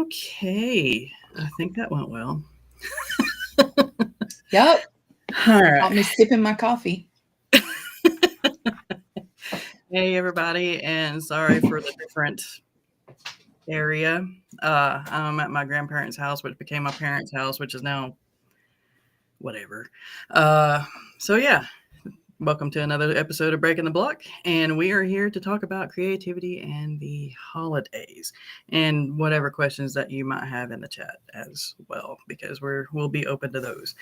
Okay. I think that went well. Yep. All Caught right. me sipping my coffee. Hey, everybody, and sorry for the different area. I'm at my grandparents' house, which became my parents' house, which is now whatever. Uh, so, yeah, welcome to another episode of Breaking the Block, and we are here to talk about creativity and the holidays, and whatever questions that you might have in the chat as well, because we'll be open to those.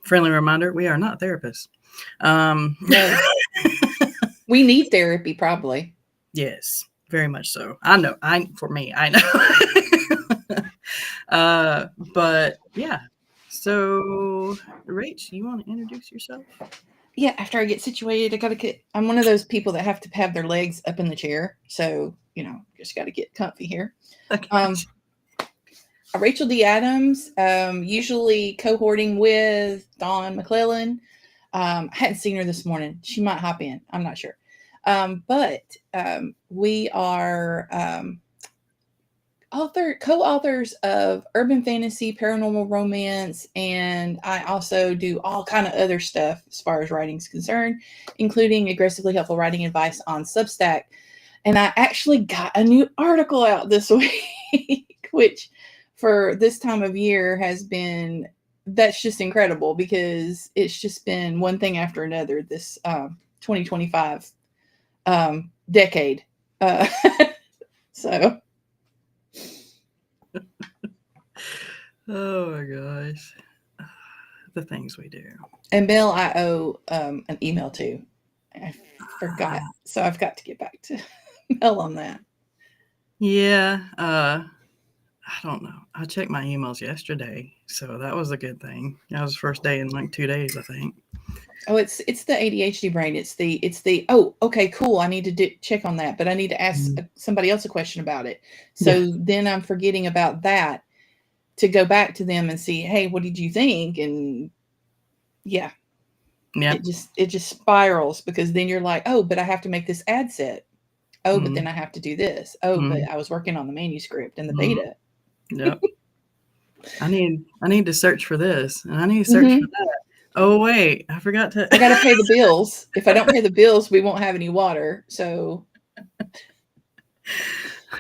Friendly reminder: we are not therapists. No. We need therapy, probably. Yes, very much so. I know. For me, I know. But yeah. So, Rach, you want to introduce yourself? Yeah, after I get situated, I gotta get. I'm one of those people that have to have their legs up in the chair, so just got to get comfy here. Okay. Rachel D. Adams, usually cohorting with Dawn McClellan. I hadn't seen her this morning. She might hop in. I'm not sure. But we are co-authors of urban fantasy, paranormal romance, and I also do all kind of other stuff as far as writing is concerned, including aggressively helpful writing advice on Substack. And I actually got a new article out this week, which for this time of year that's just incredible because it's just been one thing after another this 2025 decade. So Oh my gosh, the things we do. And Bill, I owe an email to. I forgot, so I've got to get back to Mel on that. Yeah. I don't know. I checked my emails yesterday, so that was a good thing. That was the first day in like 2 days, I think. Oh, it's the ADHD brain. It's the oh, okay, cool. I need to check on that, but I need to ask somebody else a question about it. So then I'm forgetting about that to go back to them and see, hey, what did you think? And yeah, Yeah. it just spirals because then you're like, oh, but I have to make this ad set. Oh, but then I have to do this. Oh, but I was working on the manuscript and the beta. Yep. I need to search for this, and I need to search for that. Oh wait, I forgot to. I got to pay the bills. If I don't pay the bills, we won't have any water. So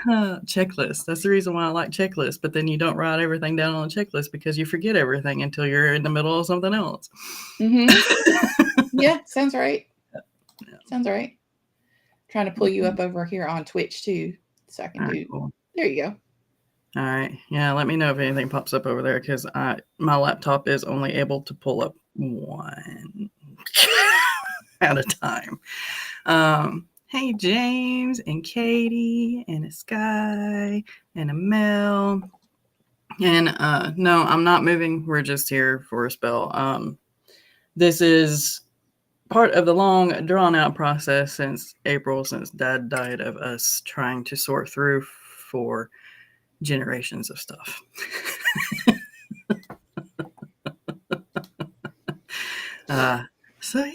Checklist. That's the reason why I like checklists. But then you don't write everything down on a checklist because you forget everything until you're in the middle of something else. Yeah, sounds right. Sounds right. Trying to pull you up over here on Twitch too, so I can do. Cool. There you go. All right. Yeah, let me know if anything pops up over there because my laptop is only able to pull up one at a time. Hey, James and Katie and a Sky and a Mel. And no, I'm not moving. We're just here for a spell. This is part of the long, drawn-out process since April, since Dad died, of us trying to sort through for generations of stuff. So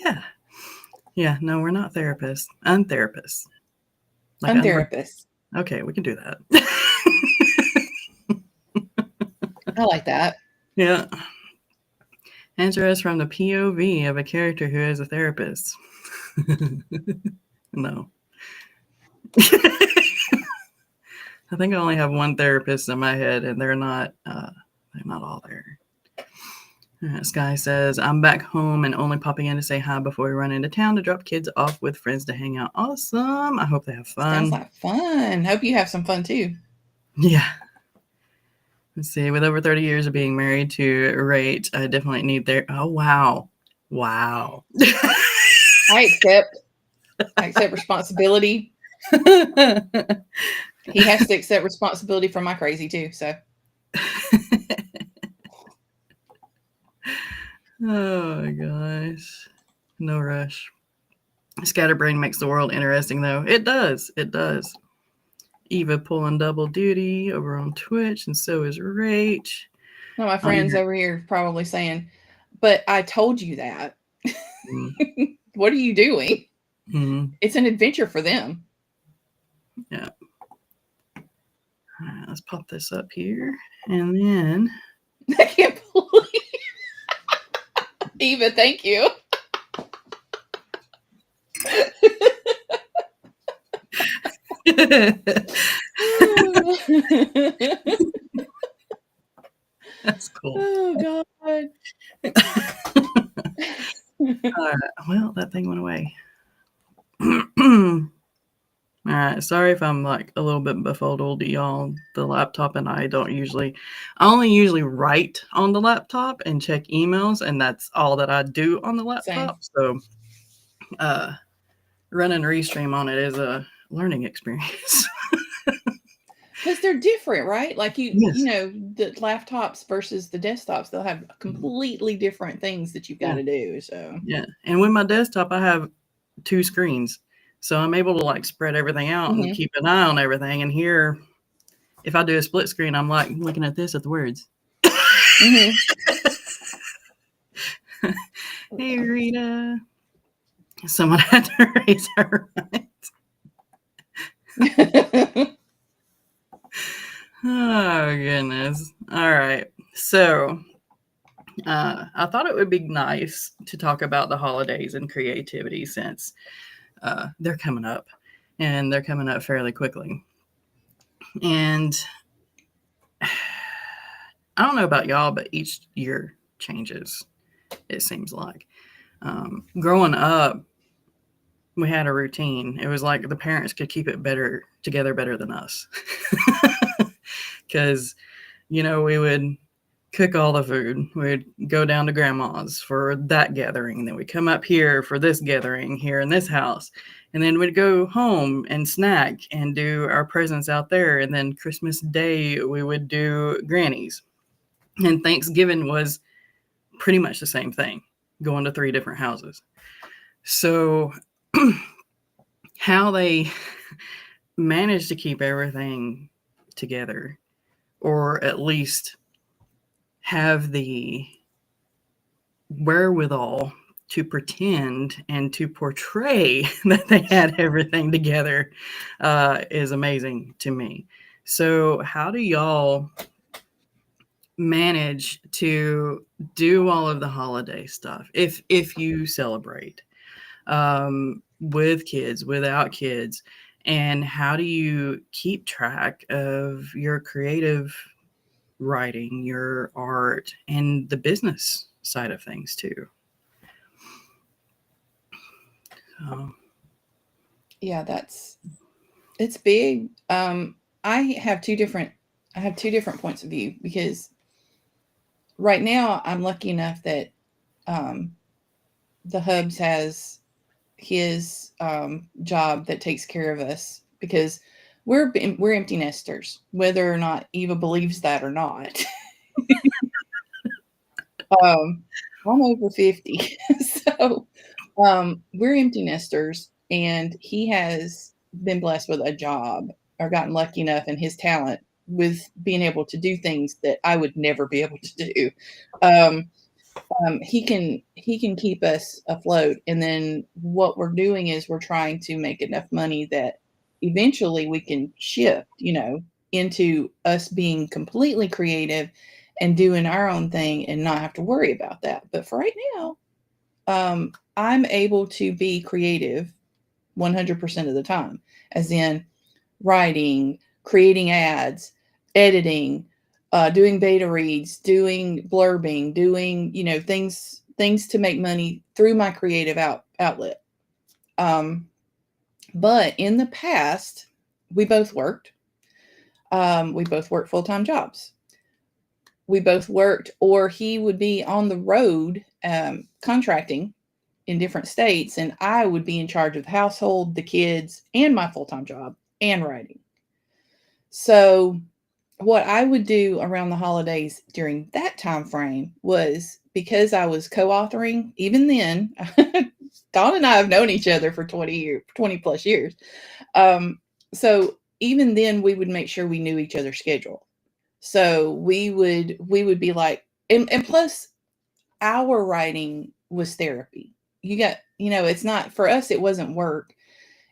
yeah, no, we're not therapists. Untherapists. Like untherapists. Okay, we can do that. I like that. Yeah. Answer us from the POV of a character who is a therapist. No. I think I only have one therapist in my head, and they're not all there. Sky says, I'm back home and only popping in to say hi before we run into town to drop kids off with friends to hang out. Awesome. I hope they have fun. Sounds like fun. Hope you have some fun too. Yeah. Let's see. With over 30 years of being married to Rach, I definitely need their... Oh, wow. Wow. I accept responsibility. He has to accept responsibility for my crazy too, so... Oh my gosh. No rush. Scatterbrain makes the world interesting, though. It does. It does. Eva pulling double duty over on Twitch, and so is Rach. Well, my friends over here probably saying, but I told you that. What are you doing? It's an adventure for them. Yeah. All right, let's pop this up here. And then I can't believe Eva, thank you. that's cool. Oh God. All right, well, that thing went away. All right, sorry if I'm like a little bit befuddled, y'all. The laptop and I only usually write on the laptop and check emails, and that's all that I do on the laptop. So, running Restream on it is a learning experience. Because they're different, right? Like Yes. the laptops versus the desktops, they'll have completely different things that you've got to do. So yeah, and with my desktop, I have 2 screens, so I'm able to like spread everything out and keep an eye on everything. And here, if I do a split screen, I'm like looking at the words. mm-hmm. Hey, Rita. Someone had to raise her right. Oh, goodness. All right. So, I thought it would be nice to talk about the holidays and creativity since they're coming up, and they're coming up fairly quickly. And I don't know about y'all, but each year changes, it seems like. Growing up, we had a routine. It was like the parents could keep it together better than us. Because, we would cook all the food. We'd go down to grandma's for that gathering. Then we'd come up here for this gathering here in this house. And then we'd go home and snack and do our presents out there. And then Christmas Day, we would do Granny's. And Thanksgiving was pretty much the same thing, going to 3 different houses. So how they managed to keep everything together, or at least have the wherewithal to pretend and to portray that they had everything together, is amazing to me. So how do y'all manage to do all of the holiday stuff if you celebrate with kids, without kids, and how do you keep track of your creative writing, your art, and the business side of things too? Yeah, it's big. I have two different points of view, because right now I'm lucky enough that the Hubs has his job that takes care of us, because we're empty nesters, whether or not Eva believes that or not. I'm over 50, so we're empty nesters, and he has been blessed with a job, or gotten lucky enough in his talent with being able to do things that I would never be able to do. He can keep us afloat, and then what we're doing is we're trying to make enough money that eventually we can shift, into us being completely creative and doing our own thing and not have to worry about that. But for right now, I'm able to be creative 100% of the time, as in writing, creating ads, editing, doing beta reads, doing blurbing, doing things to make money through my creative outlet. But in the past, we both worked. We both worked full-time jobs. We both worked, or he would be on the road contracting in different states, and I would be in charge of the household, the kids, and my full-time job and writing. So what I would do around the holidays during that time frame was, because I was co-authoring, even then, Dawn and I have known each other for 20 plus years. So even then we would make sure we knew each other's schedule. So we would be like, and plus our writing was therapy. It's not, for us, it wasn't work.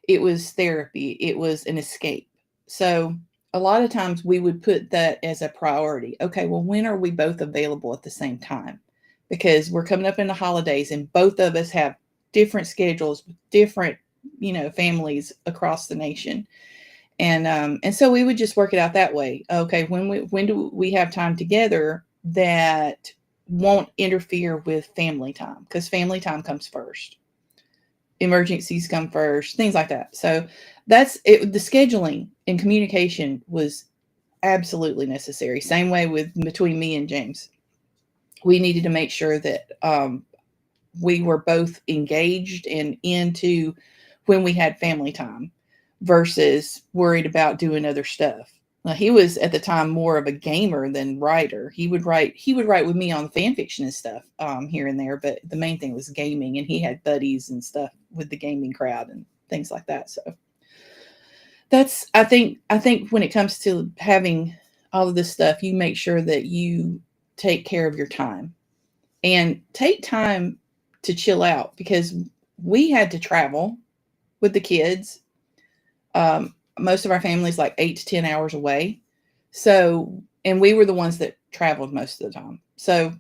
It was therapy. It was an escape. So a lot of times we would put that as a priority. Okay, well, when are we both available at the same time? Because we're coming up in the holidays and both of us have different schedules, different, families across the nation. And so we would just work it out that way. Okay, when do we have time together that won't interfere with family time? Because family time comes first. Emergencies come first, things like that. So that's it. The scheduling and communication was absolutely necessary. Same way with between me and James. We needed to make sure that we were both engaged and into when we had family time versus worried about doing other stuff. Now, he was at the time more of a gamer than writer. He would write with me on fan fiction and stuff here and there, but the main thing was gaming, and he had buddies and stuff with the gaming crowd and things like that. So that's I think when it comes to having all of this stuff, you make sure that you take care of your time and take time to chill out, because we had to travel with the kids. Most of our family's like 8 to 10 hours away. So, and we were the ones that traveled most of the time. So,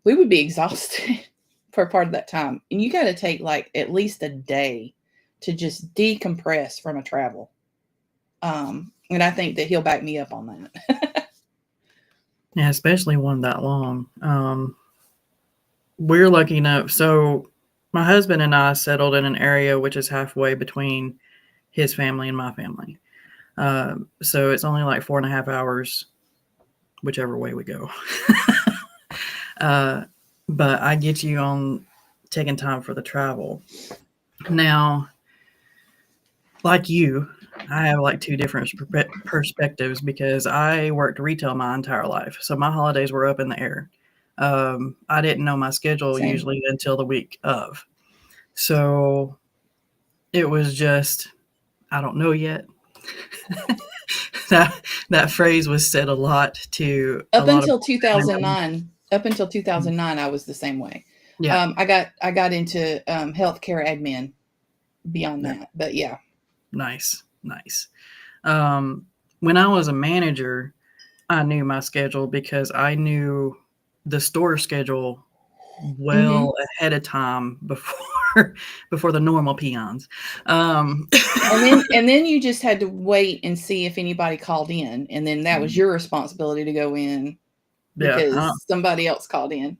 we would be exhausted for part of that time. And you got to take like at least a day to just decompress from a travel. And I think that he'll back me up on that. Yeah, especially one that long. We're lucky enough. So my husband and I settled in an area which is halfway between his family and my family. So it's only like 4.5 hours, whichever way we go. But I get you on taking time for the travel. Now, like you, I have like two different perspectives because I worked retail my entire life. So my holidays were up in the air. I didn't know my schedule Same. usually until the week of. So it was just, I don't know yet. that phrase was said a lot to a Up lot of until people. 2009, I was the same way. Yeah, I got into healthcare admin beyond yeah, that, but yeah. nice. When I was a manager, I knew my schedule because I knew the store schedule Mm-hmm. well ahead of time before the normal peons. Um, And then you just had to wait and see if anybody called in, and then that was your responsibility to go in yeah, because somebody else called in.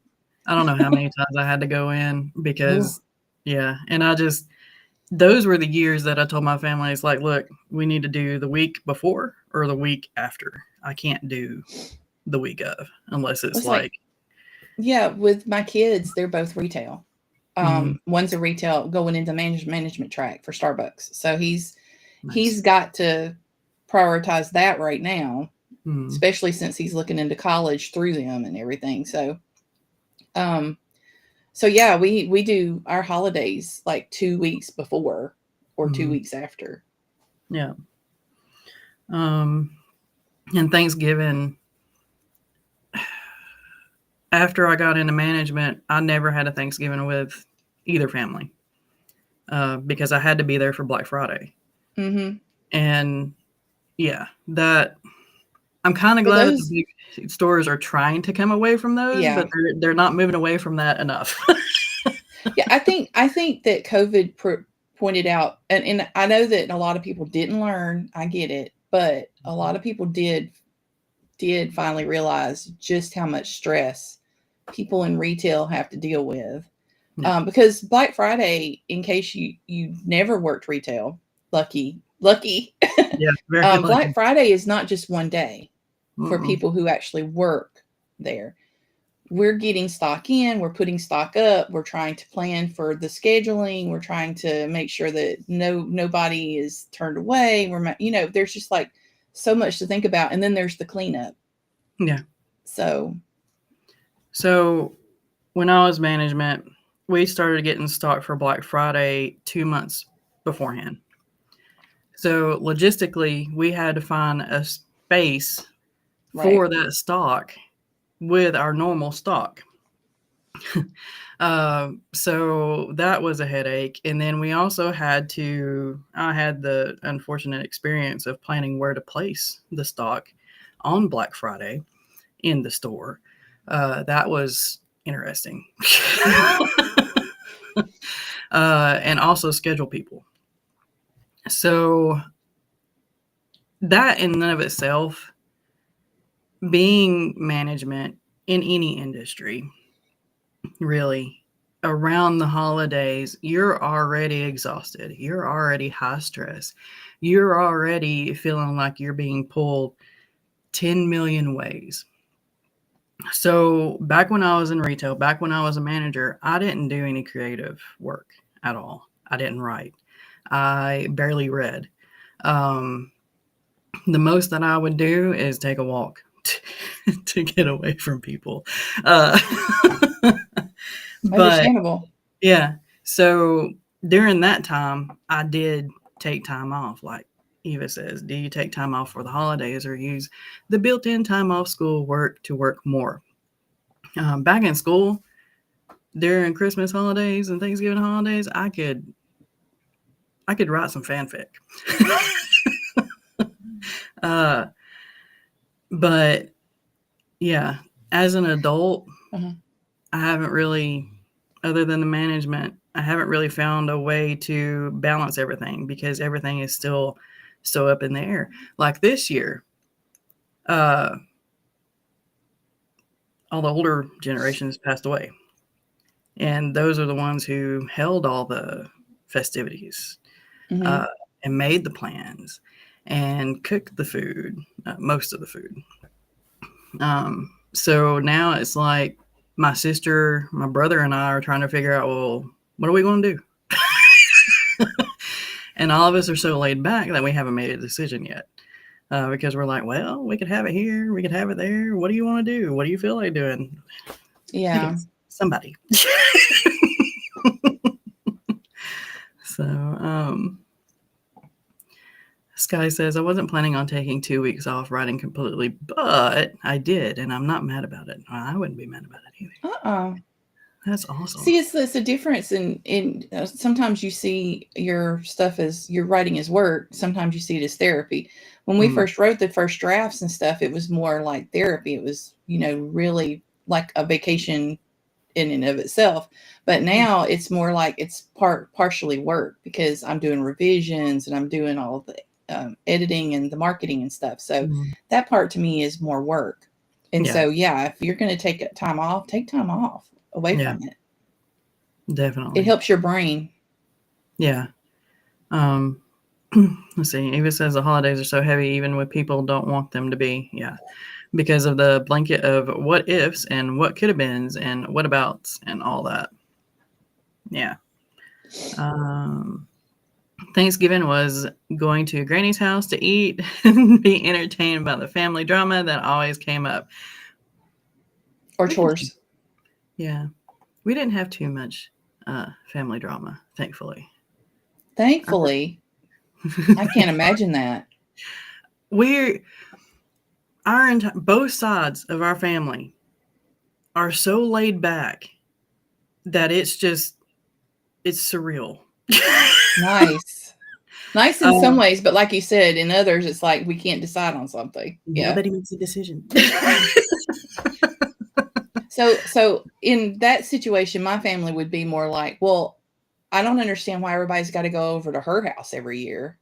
I don't know how many times I had to go in Ooh. because, yeah, and those were the years that I told my family, it's like, look, we need to do the week before or the week after. I can't do the week of unless it's It's like, like, yeah, with my kids, they're both retail. mm, One's a retail going into management track for Starbucks. So he's nice. got to prioritize that right now, Mm, especially since he's looking into college through them and everything. Um, so yeah, we do our holidays like 2 weeks before or two mm, weeks after. yeah. Um, and Thanksgiving, after I got into management, I never had a Thanksgiving with either family because I had to be there for Black Friday. Mm-hmm. And yeah, that I'm kind of For glad that those, the big stores are trying to come away from those, yeah, but they're not moving away from that enough. yeah. I think that COVID pointed out, and I know that a lot of people didn't learn. I get it, but a lot of people did finally realize just how much stress people in retail have to deal with. Yeah, Because Black Friday, in case you never worked retail, lucky, yeah, very Black lucky. Friday is not just one day for Mm-mm. people who actually work there. We're getting stock in, we're putting stock up, we're trying to plan for the scheduling, we're trying to make sure that nobody is turned away. There's just like so much to think about, and then there's the cleanup. Yeah. So, So when I was management, we started getting stock for Black Friday 2 months beforehand. So logistically, we had to find a space right. for that stock with our normal stock. So that was a headache. And then we also I had the unfortunate experience of planning where to place the stock on Black Friday in the store. That was interesting. And also schedule people. So that in and of itself, being management in any industry, really, around the holidays, you're already exhausted. You're already high stress. You're already feeling like you're being pulled 10 million ways. So back when I was in retail, back when I was a manager, I didn't do any creative work at all. I didn't write. I barely read. Um, the most that I would do is take a walk to get away from people. Uh, but Understandable. yeah, so during that time, I did take time off. Like Eva says, do you take time off for the holidays or use the built in time off school work to work more? Back in school, during Christmas holidays and Thanksgiving holidays, I could write some fanfic. uh, but yeah, as an adult, Uh-huh. I haven't really, other than the management, I haven't really found a way to balance everything because everything is still so up in the air. Like this year, all the older generations passed away. And those are the ones who held all the festivities, Mm-hmm. uh, and made the plans and cooked the food, most of the food. So now it's like my sister, my brother, and I are trying to figure out, well, what are we going to do? And all of us are so laid back that we haven't made a decision yet. Because we're like, well, we could have it here, we could have it there. What do you want to do? What do you feel like doing? Yeah. Somebody. So, Sky says, I wasn't planning on taking 2 weeks off writing completely, but I did, and I'm not mad about it. I wouldn't be mad about it either. Uh-uh. That's awesome. See, it's a difference in sometimes you see your stuff as your writing as work. Sometimes you see it as therapy. When we first wrote the first drafts and stuff, it was more like therapy. It was, really like a vacation in and of itself. But now it's more like it's partially work because I'm doing revisions and I'm doing all the editing and the marketing and stuff. So that part to me is more work. And so, if you're going to take time off, take time off away from it. Definitely. It helps your brain. Yeah. Let's see. Eva says the holidays are so heavy, even when people don't want them to be. Yeah. Because of the blanket of what ifs and what could have beens and what abouts and all that. Yeah. Thanksgiving was going to Granny's house to eat and be entertained by the family drama that always came up. Or chores. Yeah. We didn't have too much family drama, thankfully. Thankfully. I can't imagine that. Both sides of our family are so laid back that it's surreal. Nice in some ways, but like you said, in others, it's like we can't decide on something. Nobody makes a decision. So in that situation, my family would be more like, well, I don't understand why everybody's got to go over to her house every year.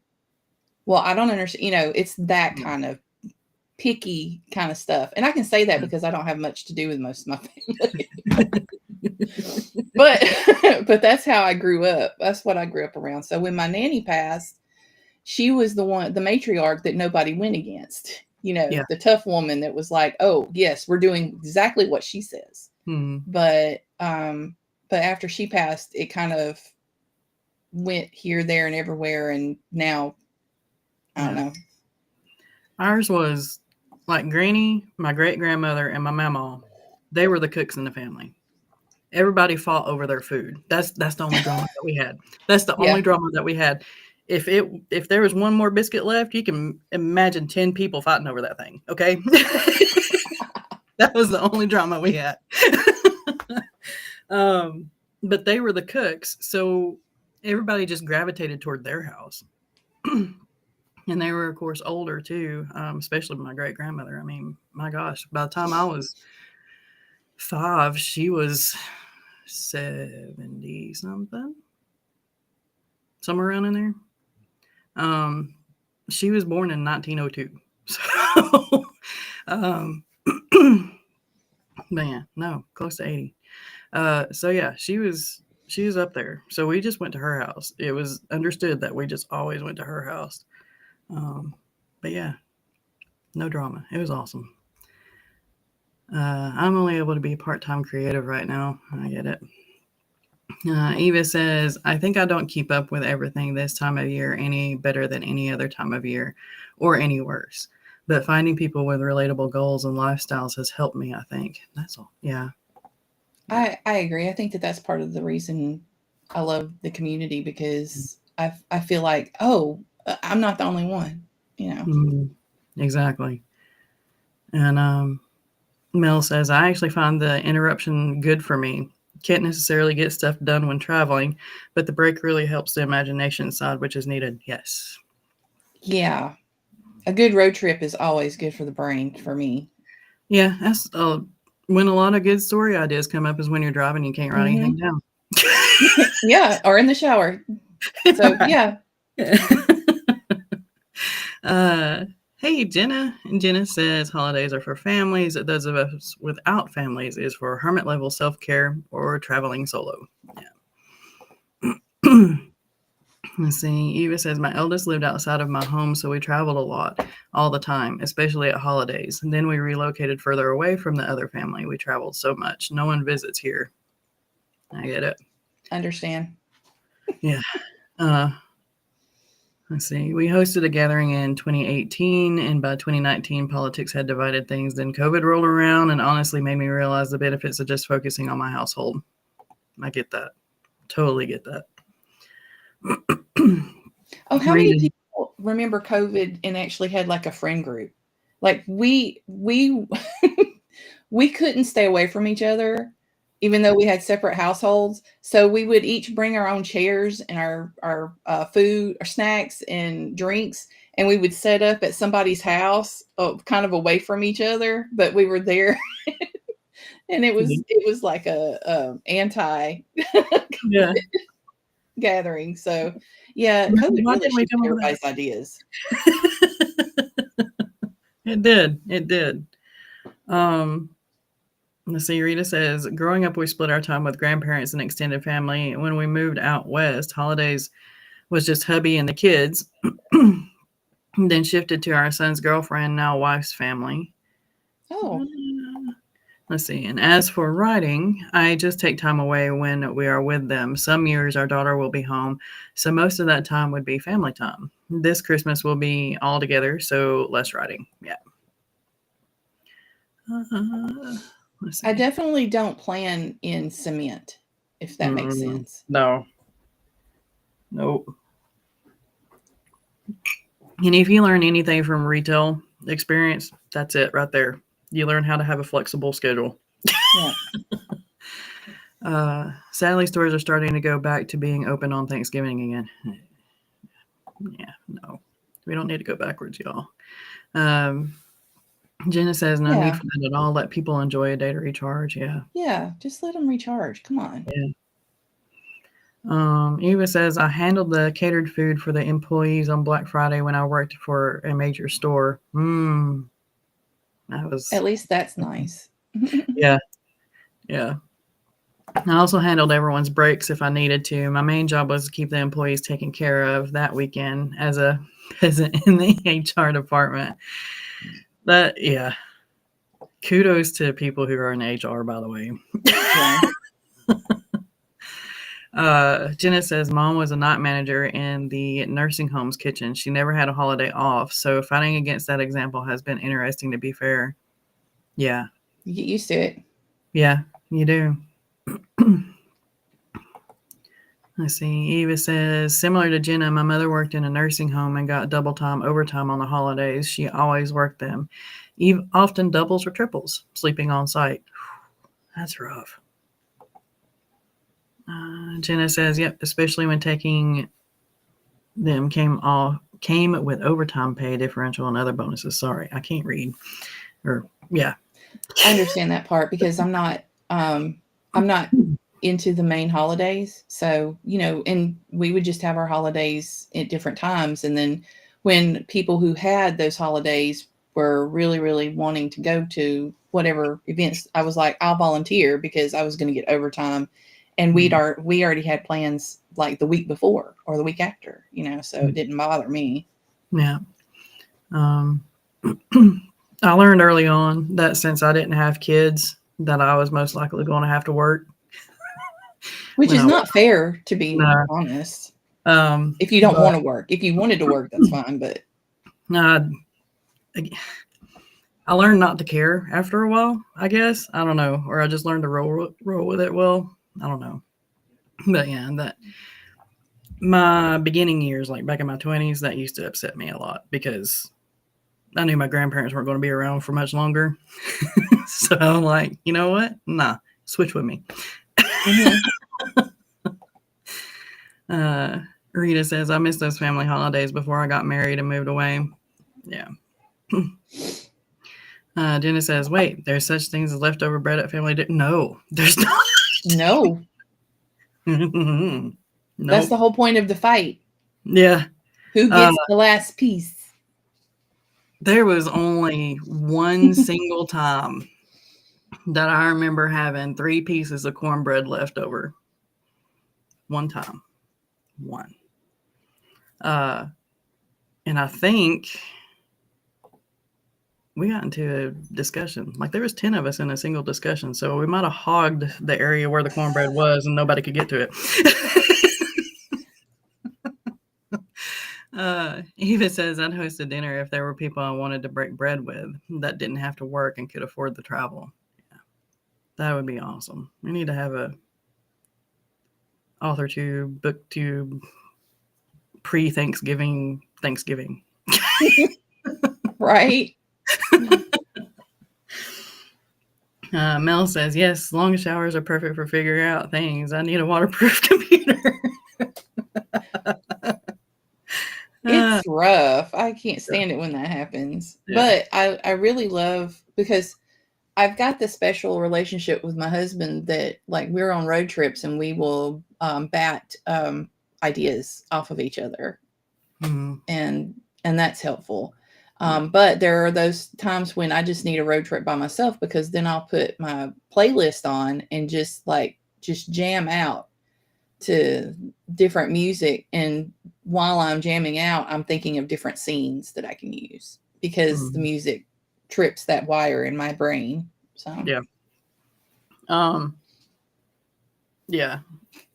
Well, I don't understand, it's that kind of picky kind of stuff. And I can say that because I don't have much to do with most of my family. but that's how I grew up. That's what I grew up around. So when my nanny passed, she was the matriarch that nobody went against. The tough woman that was like, oh, yes, we're doing exactly what she says. But after she passed, it kind of went here, there, and everywhere. And now, I don't know. Ours was like Granny, my great-grandmother, and my mama. They were the cooks in the family. Everybody fought over their food. That's the only drama that we had. That's the only drama that we had. If there was one more biscuit left, you can imagine 10 people fighting over that thing. Okay. That was the only drama we had. But they were the cooks, so everybody just gravitated toward their house. And they were, of course, older too, especially my great grandmother. I mean, my gosh, by the time I was 5, she was 70 something, somewhere around in there. She was born in 1902. So, man, no, close to 80. So yeah, she was up there. So we just went to her house. It was understood that we just always went to her house. But yeah, no drama. It was awesome. I'm only able to be part-time creative right now. I get it. Eva says, I think I don't keep up with everything this time of year any better than any other time of year or any worse. But finding people with relatable goals and lifestyles has helped me, I think. That's all. Yeah. I agree. I think that that's part of the reason I love the community, because I feel like, oh, I'm not the only one, you know. Exactly. And Mel says, I actually find the interruption good for me. Can't necessarily get stuff done when traveling, but the break really helps the imagination side, which is needed. Yes. Yeah. A good road trip is always good for the brain for me. Yeah. That's when a lot of good story ideas come up is when you're driving, you can't write anything down. Yeah. Or in the shower. So, yeah. Hey, Jenna. And Jenna says holidays are for families. Those of us without families is for hermit level self-care or traveling solo. Yeah. Let's see. Eva says my eldest lived outside of my home, so we traveled a lot, all the time, especially at holidays. And then we relocated further away from the other family. We traveled so much. No one visits here. I get it. Understand. Yeah. Let's see. We hosted a gathering in 2018, and by 2019, politics had divided things. Then COVID rolled around and honestly made me realize the benefits of just focusing on my household. I get that. Totally get that. Oh, how many people remember COVID and actually had like a friend group? Like we we couldn't stay away from each other, even though we had separate households. So we would each bring our own chairs and our food or snacks and drinks, and we would set up at somebody's house, kind of away from each other, but we were there. And it was like a anti Yeah. gathering. So yeah, COVID really shifted everybody's ideas. It did. It did. Let's see. Rita says, growing up, we split our time with grandparents and extended family. When we moved out west, holidays was just hubby and the kids. Then shifted to our son's girlfriend, now wife's family. Oh. Let's see. And as for writing, I just take time away when we are with them. Some years our daughter will be home, so most of that time would be family time. This Christmas will be all together, so less writing. Yeah. I definitely don't plan in cement, if that makes sense. No. Nope. And if you learn anything from retail experience, that's it right there. You learn how to have a flexible schedule. Yeah. Sadly, stores are starting to go back to being open on Thanksgiving again. Yeah, no. We don't need to go backwards, y'all. Jenna says no need for that at all. Let people enjoy a day to recharge. Yeah. Yeah, just let them recharge. Come on. Yeah. Eva says I handled the catered food for the employees on Black Friday when I worked for a major store. That was at least that's nice. Yeah. Yeah. I also handled everyone's breaks if I needed to. My main job was to keep the employees taken care of that weekend as a peasant in the HR department. But yeah. Kudos to people who are in HR, by the way. Yeah. Jenna says mom was a night manager in the nursing home's kitchen. She never had a holiday off, so fighting against that example has been interesting, to be fair. Yeah. You get used to it. Yeah, you do. Let's see. Eva says, similar to Jenna, my mother worked in a nursing home and got double time, overtime on the holidays. She always worked them. Often doubles or triples, sleeping on site. That's rough. Jenna says, "Yep, especially when taking them came with overtime pay differential and other bonuses." Sorry, I can't read. Or yeah, I understand that part because I'm not into the main holidays. So, and we would just have our holidays at different times. And then when people who had those holidays were really, really wanting to go to whatever events, I was like, I'll volunteer because I was going to get overtime. And we already had plans like the week before or the week after, so it didn't bother me. Yeah. I learned early on that since I didn't have kids, that I was most likely going to have to work. Which when is I not fair, to be no, honest. um, If you don't but want to work, if you wanted to work, that's fine. But I, I learned not to care after a while. I guess I don't know, or I just learned to roll with it. Well, I don't know, but yeah, that my beginning years, like back in my 20s, that used to upset me a lot because I knew my grandparents weren't going to be around for much longer. So I'm like, you know what? Nah, switch with me. mhm. Rita says, I miss those family holidays before I got married and moved away. Yeah. Jenna says, wait, there's such things as leftover bread at family dinner? No, there's not. No, that's the Nope. whole point of the fight. Yeah. Who Uh, gets the last piece? there was only one single time that I remember having 3 pieces of cornbread left over. One time. One. Uh, and I think we got into a discussion. Like there was 10 of us in a single discussion. So we might have hogged the area where the cornbread was and nobody could get to it. Eva says, I'd host a dinner if there were people I wanted to break bread with that didn't have to work and could afford the travel. Yeah, that would be awesome. We need to have a author tube, book tube, pre-Thanksgiving, Thanksgiving. Right? Mel says, yes, long showers are perfect for figuring out things. I need a waterproof computer. It's rough. I can't stand it when that happens. Yeah. But I really love because I've got this special relationship with my husband that like we're on road trips and we will bat ideas off of each other. Mm-hmm. And that's helpful. But there are those times when I just need a road trip by myself because then I'll put my playlist on and just jam out to different music. And while I'm jamming out, I'm thinking of different scenes that I can use because the music trips that wire in my brain. So yeah. Yeah.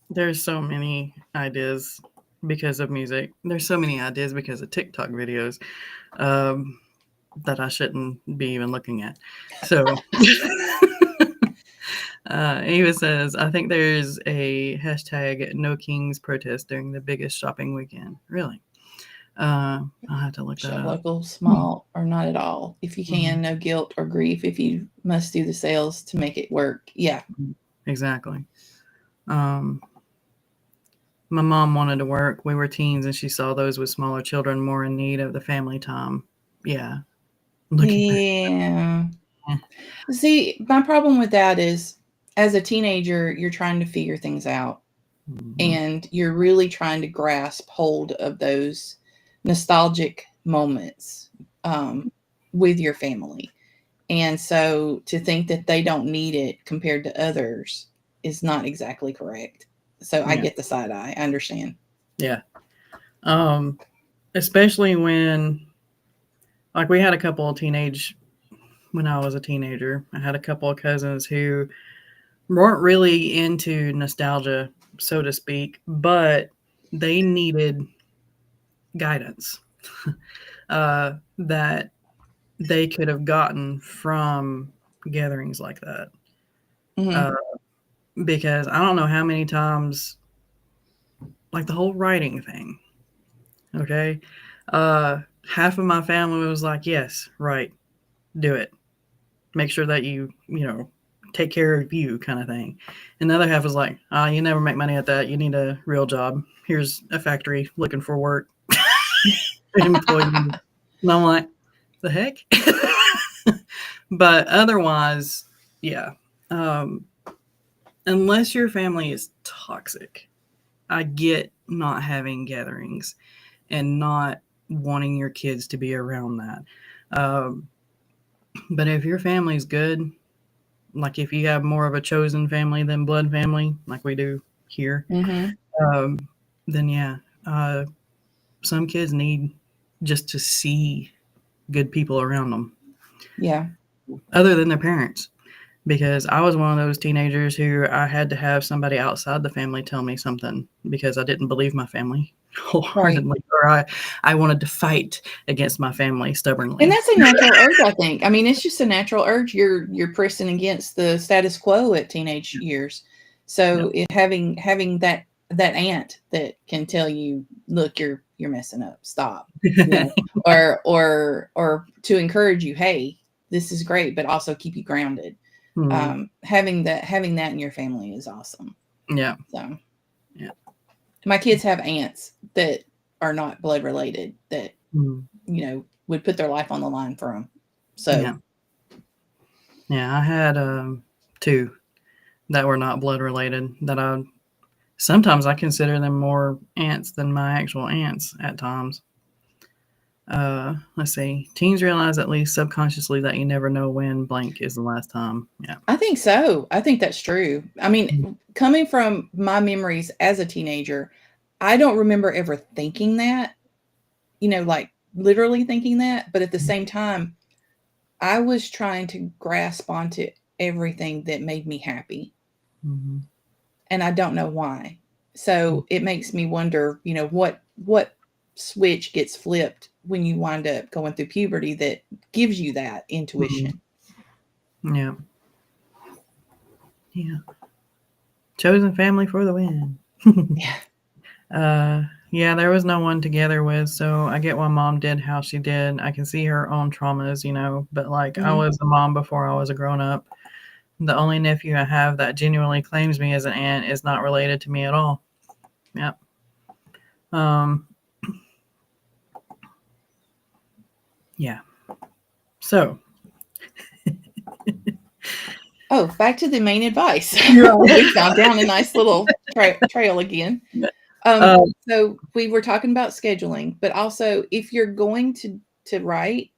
There's so many ideas because of music. There's so many ideas because of TikTok videos that I shouldn't be even looking at. So Eva says, I think there's a hashtag no kings protest during the biggest shopping weekend. Really? I'll have to look that shop up. local, small, or not at all. If you can, no guilt or grief if you must do the sales to make it work. Yeah. Exactly. My mom wanted to work. We were teens and she saw those with smaller children more in need of the family time. Yeah. Looking back. Yeah. See, my problem with that is as a teenager, you're trying to figure things out and you're really trying to grasp hold of those nostalgic moments with your family. And so to think that they don't need it compared to others is not exactly correct. So I Yeah. get the side eye. I understand. Yeah. Especially when, like, we had a couple of when I was a teenager, I had a couple of cousins who weren't really into nostalgia, so to speak, but they needed guidance that they could have gotten from gatherings like that. Mm-hmm. Uh, because I don't know how many times, like the whole writing thing, okay? Half of my family was like, yes, right, do it. Make sure that you take care of you kind of thing. And the other half is like, you never make money at that. You need a real job. Here's a factory looking for work. Employee. And I'm like, the heck? But otherwise, yeah. Unless your family is toxic, I get not having gatherings and not wanting your kids to be around that. But if your family's good, like if you have more of a chosen family than blood family, like we do here, um, then yeah, some kids need just to see good people around them. Yeah. Other than their parents. Because I was one of those teenagers who I had to have somebody outside the family tell me something because I didn't believe my family wholeheartedly, or I wanted to fight against my family stubbornly. And that's a natural urge, I think. I mean, it's just a natural urge. You're pressing against the status quo at teenage years. So having that aunt that can tell you, look, you're messing up, stop, or to encourage you, hey, this is great, but also keep you grounded. Having that in your family is awesome. Yeah. So my kids have aunts that are not blood related that would put their life on the line for them. So yeah, I had 2 that were not blood related that sometimes I consider them more aunts than my actual aunts at times. Let's see. Teens realize at least subconsciously that you never know when blank is the last time. Yeah. I think so. I think that's true. I mean, coming from my memories as a teenager, I don't remember ever thinking that, like literally thinking that. But at the same time, I was trying to grasp onto everything that made me happy. And I don't know why. So it makes me wonder, what switch gets flipped when you wind up going through puberty that gives you that intuition. Yeah. Yeah. Chosen family for the win. Yeah, there was no one together with, so I get why mom did how she did. I can see her own traumas, but like I was a mom before I was a grown up. The only nephew I have that genuinely claims me as an aunt is not related to me at all. Yep. Yeah. So. Oh, back to the main advice. We've gone down a nice little trail again. So we were talking about scheduling, but also if you're going to write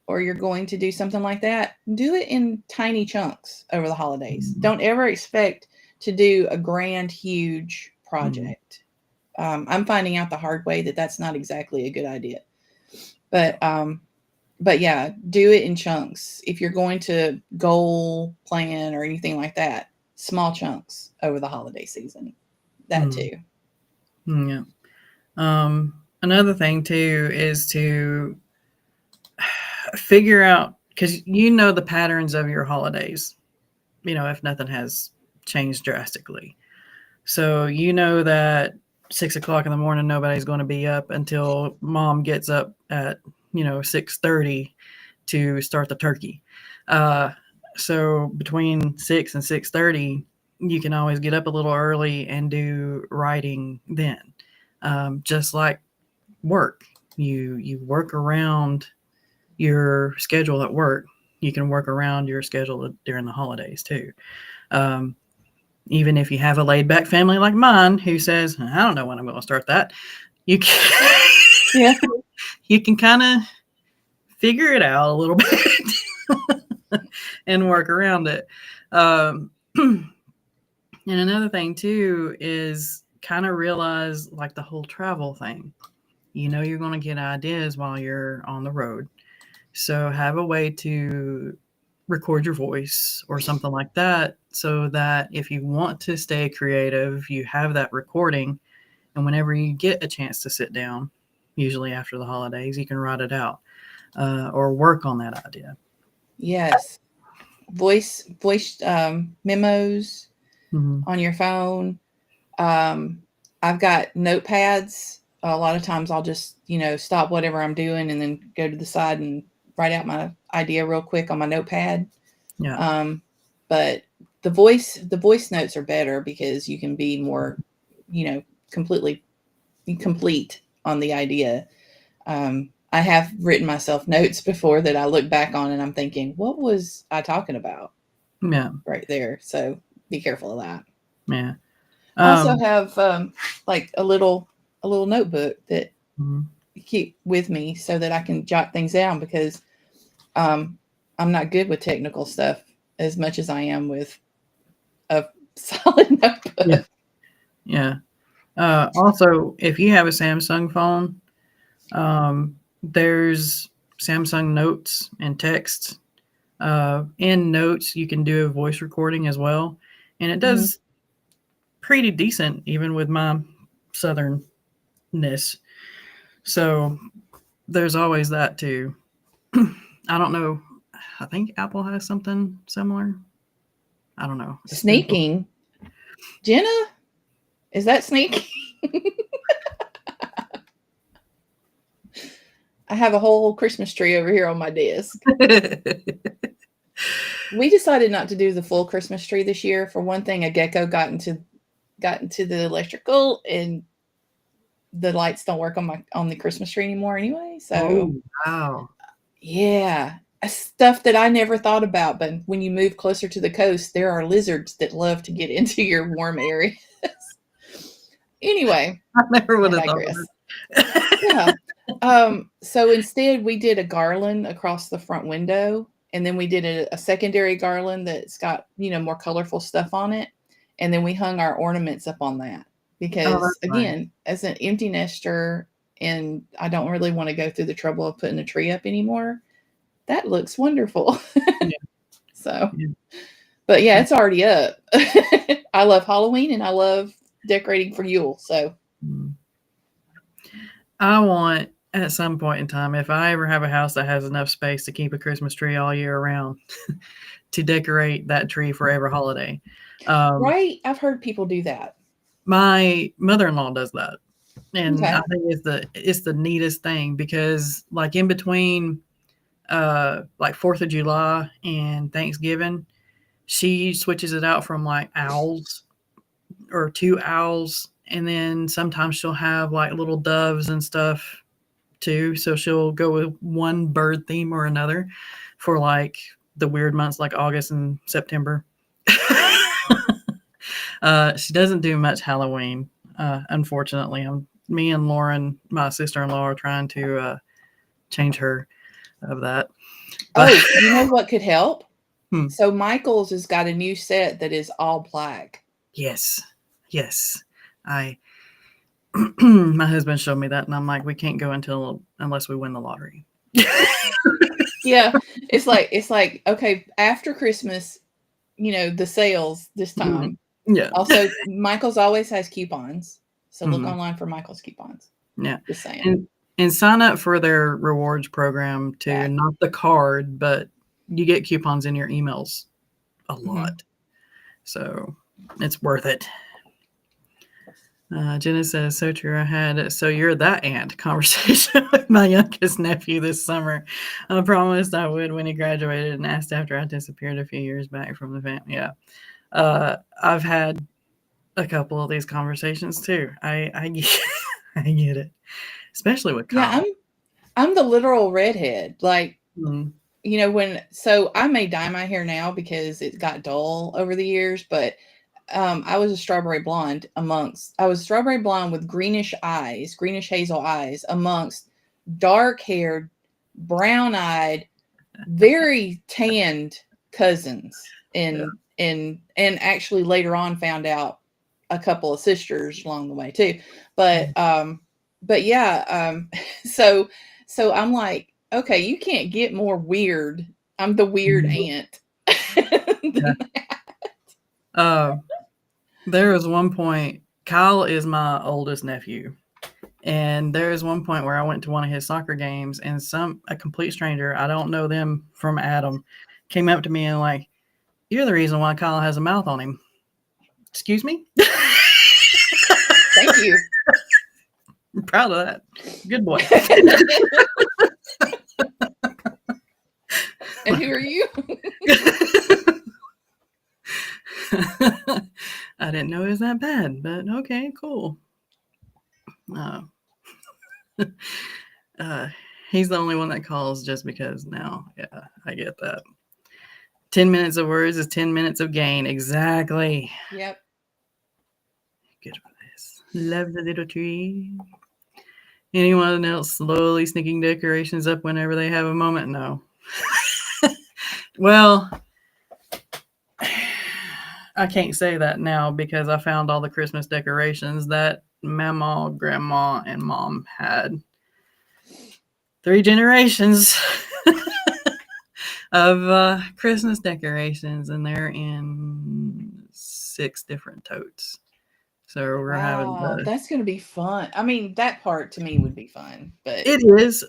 or you're going to do something like that, do it in tiny chunks over the holidays. Don't ever expect to do a grand, huge project. I'm finding out the hard way that that's not exactly a good idea. But yeah, do it in chunks. If you're going to goal plan or anything like that, small chunks over the holiday season. That too. Yeah. Another thing too is to figure out, because the patterns of your holidays, if nothing has changed drastically. So that 6 o'clock in the morning, nobody's going to be up until mom gets up at 6:30 to start the turkey. So between 6 and 6:30, you can always get up a little early and do writing then. Just like work, you work around your schedule at work. You can work around your schedule during the holidays too. Even if you have a laid back family like mine who says, I don't know when I'm going to start that, you can, you can kind of figure it out a little bit and work around it. And another thing too is kind of realize like the whole travel thing. You're going to get ideas while you're on the road. So have a way to record your voice or something like that, so that if you want to stay creative, you have that recording. And whenever you get a chance to sit down, usually after the holidays, you can write it out or work on that idea. Yes. Voice memos on your phone. I've got notepads. A lot of times I'll just, stop whatever I'm doing and then go to the side and write out my idea real quick on my notepad. Yeah. But the voice notes are better because you can be more, completely complete on the idea. I have written myself notes before that I look back on and I'm thinking, what was I talking about Yeah. right there? So be careful of that. Yeah. I also have like a little notebook that mhm. keep with me so that I can jot things down because I'm not good with technical stuff as much as I am with a solid notebook. Yeah. Also, if you have a Samsung phone, there's Samsung Notes and text. In Notes, you can do a voice recording as well, and it does pretty decent even with my southernness. So there's always that too. I don't know. I think Apple has something similar. I don't know. Sneaking. Jenna, is that sneaking? I have a whole Christmas tree over here on my desk. We decided not to do the full Christmas tree this year. For one thing, a gecko got into the electrical, and the lights don't work on the Christmas tree anymore anyway. So, Oh, wow. yeah, stuff that I never thought about. But when you move closer to the coast, there are lizards that love to get into your warm areas. Anyway, I never would I have thought of digress. it. Yeah. So instead, we did a garland across the front window, and then we did a secondary garland that's got more colorful stuff on it, and then we hung our ornaments up on that Oh, because, that's nice. again, as an empty nester, and I don't really want to go through the trouble of putting a tree up anymore. That looks wonderful. Yeah. So, Yeah. but yeah, it's already up. I love Halloween and I love decorating for Yule. So, I want at some point in time, if I ever have a house that has enough space to keep a Christmas tree all year round, to decorate that tree for every holiday. right? I've heard people do that. My mother-in-law does that, and Okay. I think it's the neatest thing because, like, in between, like 4th of July and Thanksgiving, she switches it out from like owls or 2 owls, and then sometimes she'll have like little doves and stuff too. So she'll go with one bird theme or another for like the weird months like August and September. She doesn't do much Halloween, unfortunately. Me and Lauren, my sister-in-law, are trying to change her of that. But Oh, you know what could help? hmm. So Michael's has got a new set that is all black. Yes, yes, I. My husband showed me that, and I'm like, we can't go unless we win the lottery. Yeah, it's like okay, after Christmas, the sales this time. Yeah. Also, Michael's always has coupons, so look Mhm. online for Michael's coupons. Yeah. Just saying. And sign up for their rewards program too, That. not the card, but you get coupons in your emails a lot. So it's worth it. Jenna says, so true. I had so you're that aunt conversation with my youngest nephew this summer. I promised I would when he graduated and asked after I disappeared a few years back from the family. Yeah. I've had a couple of these conversations too. I get it, especially with Yeah, Kyle. I'm the literal redhead. Like, Mm. so I may dye my hair now because it got dull over the years, but I was a strawberry blonde with greenish eyes, greenish hazel eyes amongst dark haired, brown eyed, very tanned cousins. Yeah. And actually later on found out a couple of sisters along the way too. But yeah, so I'm like, okay, you can't get more weird. I'm the weird aunt. Yeah. There is one point, Kyle is my oldest nephew. And there is one point where I went to one of his soccer games and a complete stranger, I don't know them from Adam, came up to me and like, you're the reason why Kyle has a mouth on him. Excuse me? Thank you. I'm proud of that. Good boy. And who are you? I didn't know it was that bad, but okay, cool. Uh, he's the only one that calls just because now. Yeah, I get that. 10 minutes of words is 10 minutes of gain. Exactly. Yep. Good for this. Love the little tree. Anyone else slowly sneaking decorations up whenever they have a moment? No. Well, I can't say that now because I found all the Christmas decorations that Mama, Grandma, and Mom had. 3 generations of Christmas decorations, and they're in 6 different totes. So we're having Wow, the. that's gonna be fun. I mean, that part to me would be fun, but It is.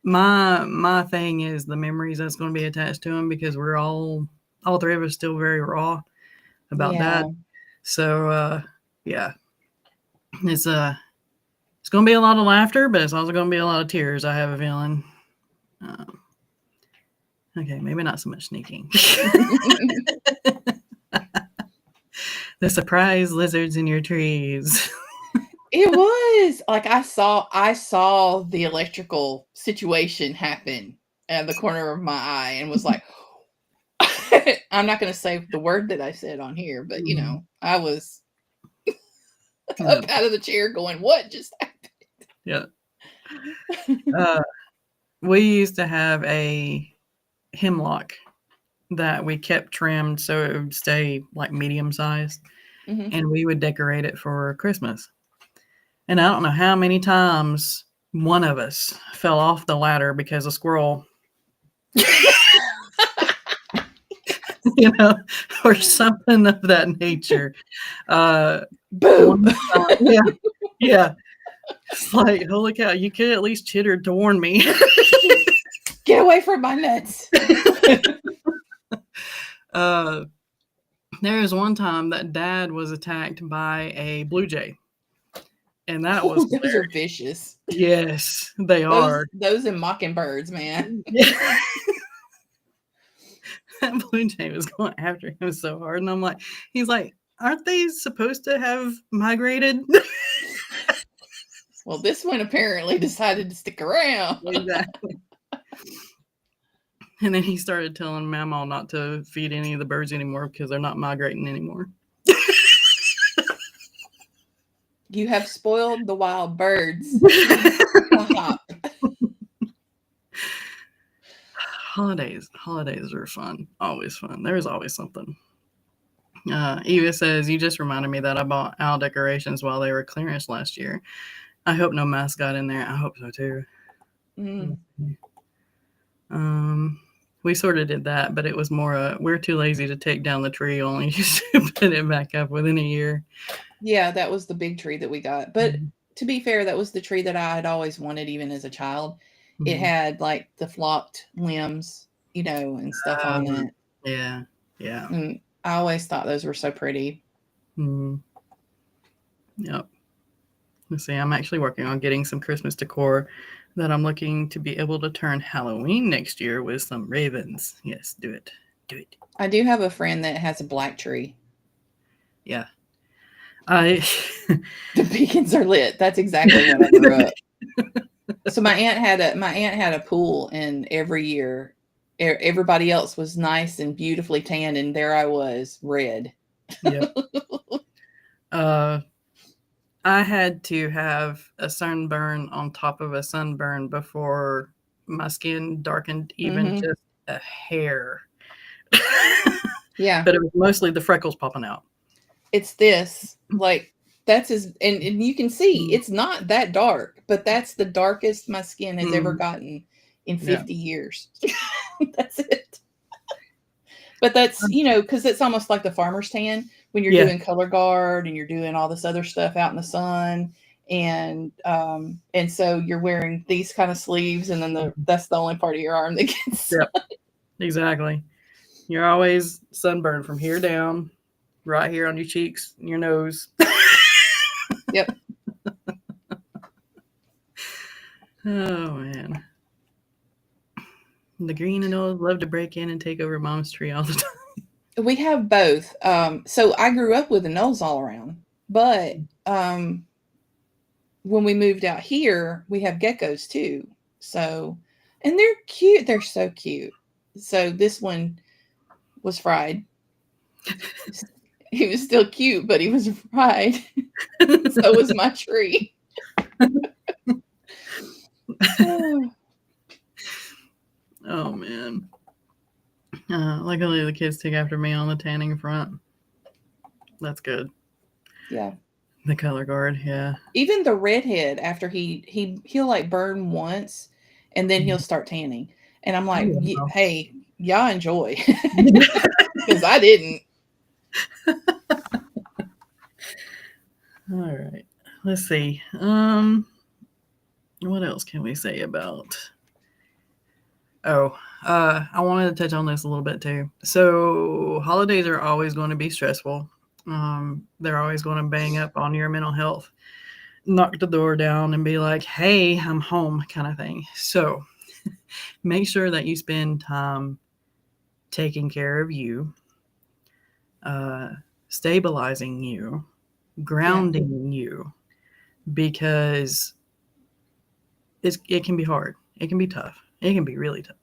My thing is the memories that's going to be attached to them because we're all 3 of us still very raw about yeah. that. So yeah, it's it's going to be a lot of laughter, but it's also going to be a lot of tears. I have a feeling. Okay, maybe not so much sneaking. The surprise lizards in your trees. It was like I saw the electrical situation happen at the corner of my eye and was like, I'm not going to say the word that I said on here, but I was up out of the chair going, what just happened? Yeah. We used to have a hemlock that we kept trimmed so it would stay like medium sized, and we would decorate it for Christmas. And I don't know how many times one of us fell off the ladder because a squirrel, or something of that nature. Boom. Yeah, yeah. It's like, holy cow, you could at least chitter to warn me. Get away from my nuts. There was one time that Dad was attacked by a blue jay, and that was Those are vicious. yes, they are. Those and mockingbirds, man. Yeah. That blue jay was going after him so hard, and I'm like, he's like, aren't they supposed to have migrated? Well, this one apparently decided to stick around. Exactly. And then he started telling Mama not to feed any of the birds anymore because they're not migrating anymore. You have spoiled the wild birds. Holidays are fun. Always fun. There's always something. Eva says, you just reminded me that I bought owl decorations while they were clearance last year. I hope no mouse got in there. I hope so too. We sort of did that, but it was more we're too lazy to take down the tree, only to put it back up within a year. Yeah, that was the big tree that we got. But to be fair, that was the tree that I had always wanted, even as a child. It had like the flopped limbs, and stuff on it. Yeah, yeah. And I always thought those were so pretty. Yep. Let's see, I'm actually working on getting some Christmas decor that I'm looking to be able to turn Halloween next year with some ravens. Yes, do it. Do it. I do have a friend that has a black tree. Yeah. The beacons are lit. That's exactly what I grew up. So my aunt had a pool, and every year everybody else was nice and beautifully tanned, and there I was, red. Yep. I had to have a sunburn on top of a sunburn before my skin darkened even just a hair. Yeah. But it was mostly the freckles popping out. It's this, like, that's and you can see it's not that dark, but that's the darkest my skin has ever gotten in 50 years. That's it. But that's, because it's almost like the farmer's tan when you're doing color guard and you're doing all this other stuff out in the sun. And so you're wearing these kind of sleeves, and then that's the only part of your arm that gets sun. Exactly. You're always sunburned from here down, right here on your cheeks and your nose. Yep. Oh, man. The green and old love to break in and take over Mom's tree all the time. We have both. So I grew up with the Knolls all around, but when we moved out here, we have geckos too. So, and they're cute. They're so cute. So this one was fried. He was still cute, but he was fried. So was my tree. Oh man. Luckily the kids took after me on the tanning front. That's good. Yeah. The color guard, yeah. Even the redhead, after he'll like burn once, and then he'll start tanning. And I'm like, Oh, hey, y'all enjoy, wow. because I didn't. All right. Let's see. What else can we say about? Oh, I wanted to touch on this a little bit too. So holidays are always going to be stressful. They're always going to bang up on your mental health, knock the door down, and be like, "Hey, I'm home," kind of thing. So make sure that you spend time taking care of you, uh, stabilizing you, Yeah. grounding you, because it can be hard. It can be tough. It can be really tough.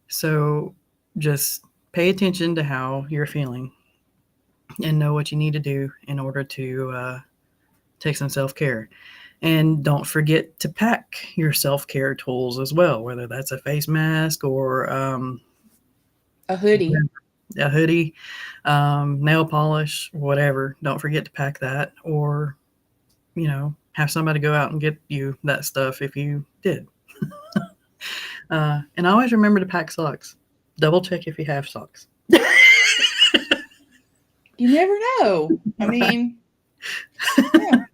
So just pay attention to how you're feeling and know what you need to do in order to take some self care. And don't forget to pack your self care tools as well, whether that's a face mask or A hoodie. a hoodie, nail polish, whatever. Don't forget to pack that, or have somebody go out and get you that stuff if you did. And always remember to pack socks. Double check if you have socks. You never know. I mean, yeah.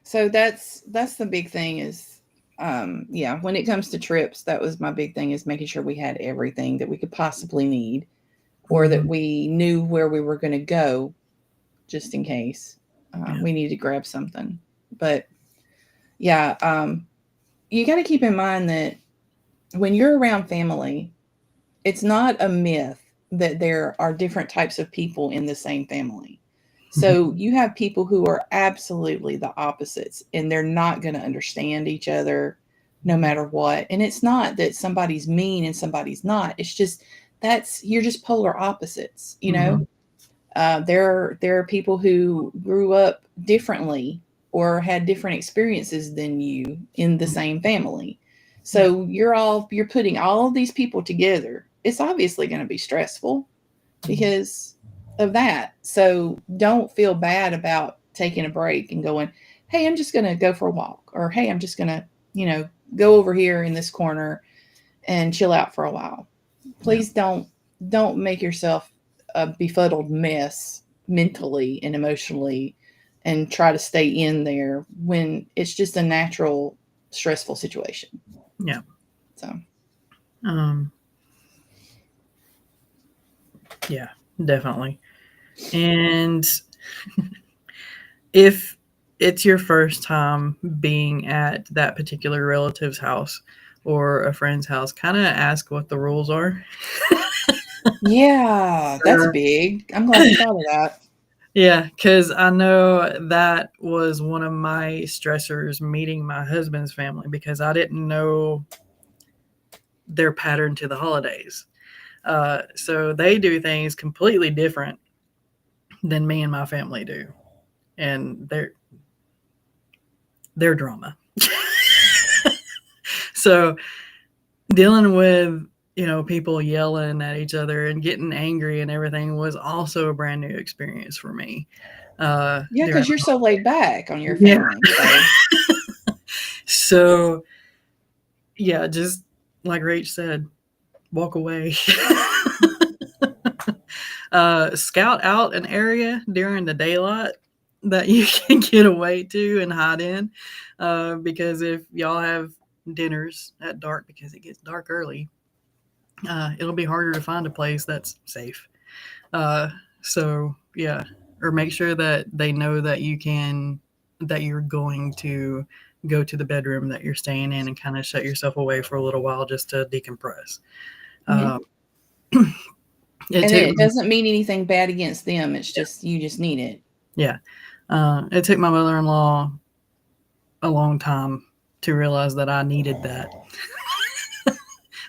So that's the big thing is, yeah, when it comes to trips, that was my big thing, is making sure we had everything that we could possibly need, or that Mhm. we knew where we were going to go, just in case Yeah. we needed to grab something. But yeah, you got to keep in mind that when you're around family, it's not a myth that there are different types of people in the same family. So you have people who are absolutely the opposites, and they're not going to understand each other no matter what. And it's not that somebody's mean and somebody's not. It's just you're just polar opposites, you know. Mhm. There are people who grew up differently or had different experiences than you in the same family. Yeah. So you're putting all of these people together. It's obviously going to be stressful because of that. So don't feel bad about taking a break and going, "Hey, I'm just going to go for a walk," or "Hey, I'm just going to, go over here in this corner and chill out for a while." Yeah. Please don't make yourself a befuddled mess mentally and emotionally and try to stay in there when it's just a natural stressful situation. Yeah. So, Um, yeah, definitely. And if it's your first time being at that particular relative's house or a friend's house, kind of ask what the rules are. yeah, that's big. I'm glad you thought of that. Yeah, because I know that was one of my stressors meeting my husband's family because I didn't know their pattern to the holidays. So they do things completely different than me and my family do, and they're drama. So dealing with people yelling at each other and getting angry and everything was also a brand new experience for me. Yeah, During because you're so laid back on your Yeah, family. So, so yeah, just like Rach said, walk away. Scout out an area during the daylight that you can get away to and hide in, because if y'all have dinners at dark, because it gets dark early, it'll be harder to find a place that's safe. Uh, so yeah, or make sure that they know that you're going to go to the bedroom that you're staying in and kind of shut yourself away for a little while just to decompress. mhm. Um, It And took it doesn't mean anything bad against them. It's just, you just need it. Yeah. It took my mother-in-law a long time to realize that I needed that.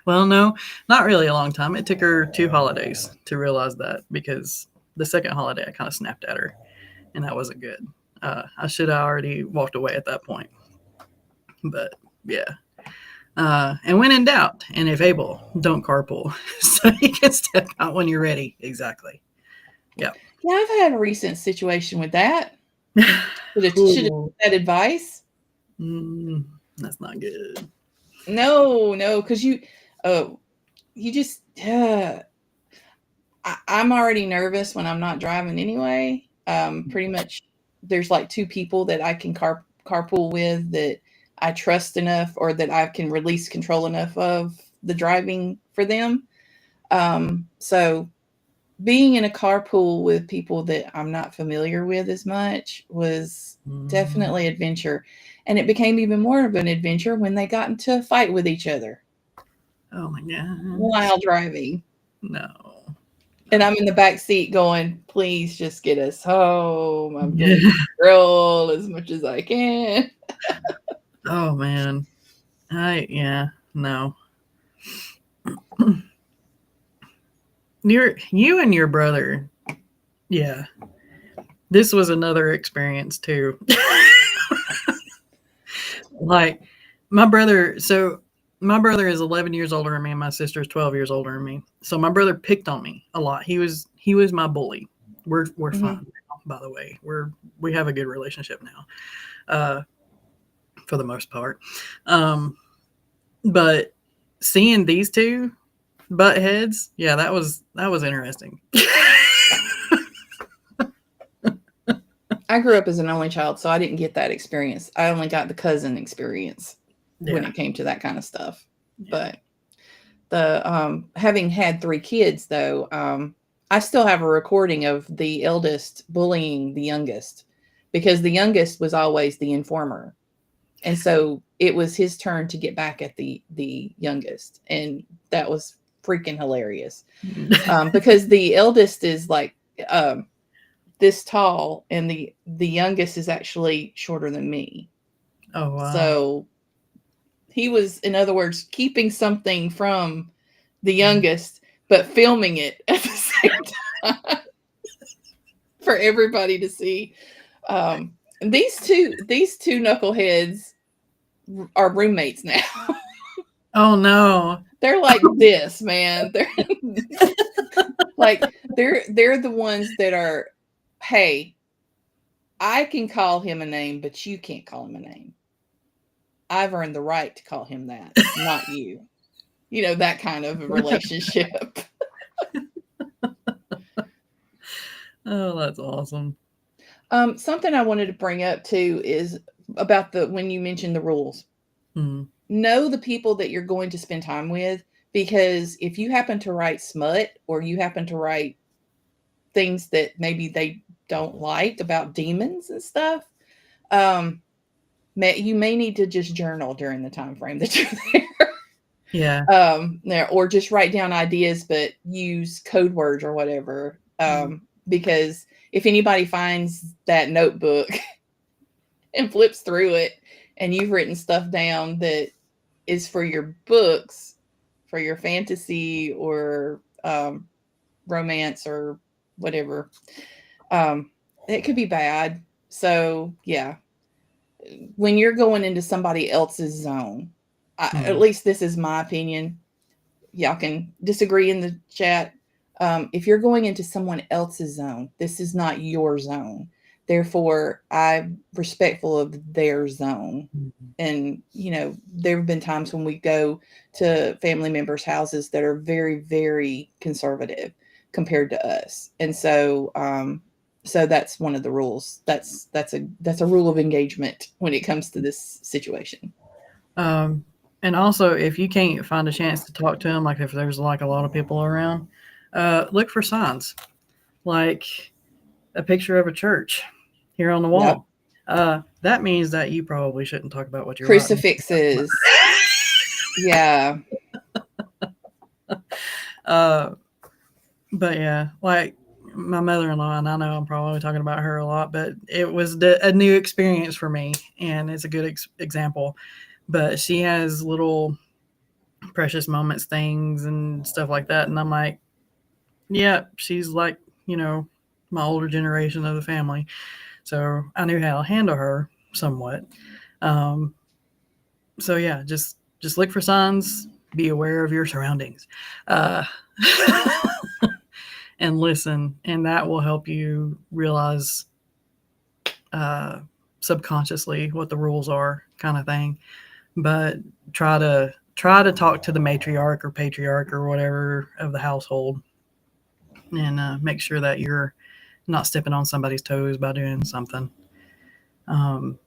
Well, no, not really a long time. It took her 2 holidays to realize that, because the second holiday I kind of snapped at her, and that wasn't good. I should have already walked away at that point. But yeah. And when in doubt, and if able, don't carpool. So you can step out when you're ready. Exactly. Yep. Yeah, I've had a recent situation with that. Should have that advice. That's not good. No, because you just I'm already nervous when I'm not driving anyway. Pretty much, there's like 2 people that I can carpool with that I trust enough, or that I can release control enough of the driving for them. So being in a carpool with people that I'm not familiar with as much was definitely adventure. And it became even more of an adventure when they got into a fight with each other. Oh my god. While driving. No. And I'm in the back seat going, please just get us home. I'm going to grill as much as I can. Oh man. No. You and your brother. Yeah. This was another experience too. Like my brother is 11 years older than me, and my sister is 12 years older than me. So my brother picked on me a lot. He was my bully. We're fine now, by the way. We have a good relationship now. For the most part. But seeing these 2 butt heads, yeah, that was interesting. I grew up as an only child, so I didn't get that experience. I only got the cousin experience when it came to that kind of stuff. Yeah. But the having had 3 kids, though, I still have a recording of the eldest bullying the youngest, because the youngest was always the informer. And so it was his turn to get back at the youngest. And that was freaking hilarious. Because the eldest is like this tall, and the youngest is actually shorter than me. Oh, wow. So he was, in other words, keeping something from the youngest, but filming it at the same time for everybody to see. These two knuckleheads are roommates now. Oh no. They're like this, man. They're like they're the ones that are, hey, I can call him a name, but you can't call him a name. I've earned the right to call him that, not you. You know, that kind of a relationship. Oh, that's awesome. Something I wanted to bring up too is about when you mentioned the rules. Know the people that you're going to spend time with, because if you happen to write smut, or you happen to write things that maybe they don't like about demons and stuff, you may need to just journal during the time frame that you're there. Yeah. Or just write down ideas, but use code words or whatever. Because if anybody finds that notebook and flips through it, and you've written stuff down that is for your books, for your fantasy or romance or whatever, it could be bad. So yeah, when you're going into somebody else's zone, at least this is my opinion. Y'all can disagree in the chat. If you're going into someone else's zone, this is not your zone. Therefore, I'm respectful of their zone. And, there have been times when we go to family members' houses that are very, very conservative compared to us. And so, so that's one of the rules. That's a rule of engagement when it comes to this situation. And also, if you can't find a chance to talk to them, like if there's like a lot of people around, look for signs, like a picture of a church here on the wall. Yep. That means that you probably shouldn't talk about what you're crucifixes. Yeah. But yeah, like my mother-in-law, and I know I'm probably talking about her a lot, but it was a new experience for me, and it's a good example. But she has little precious moments, things, and stuff like that, and I'm like, yeah, she's like, you know, my older generation of the family, so I knew how to handle her somewhat. Um, so yeah, just look for signs, be aware of your surroundings. Uh, and listen, and that will help you realize uh, subconsciously what the rules are, kind of thing. But try to talk to the matriarch or patriarch or whatever of the household, and make sure that you're not stepping on somebody's toes by doing something. Um,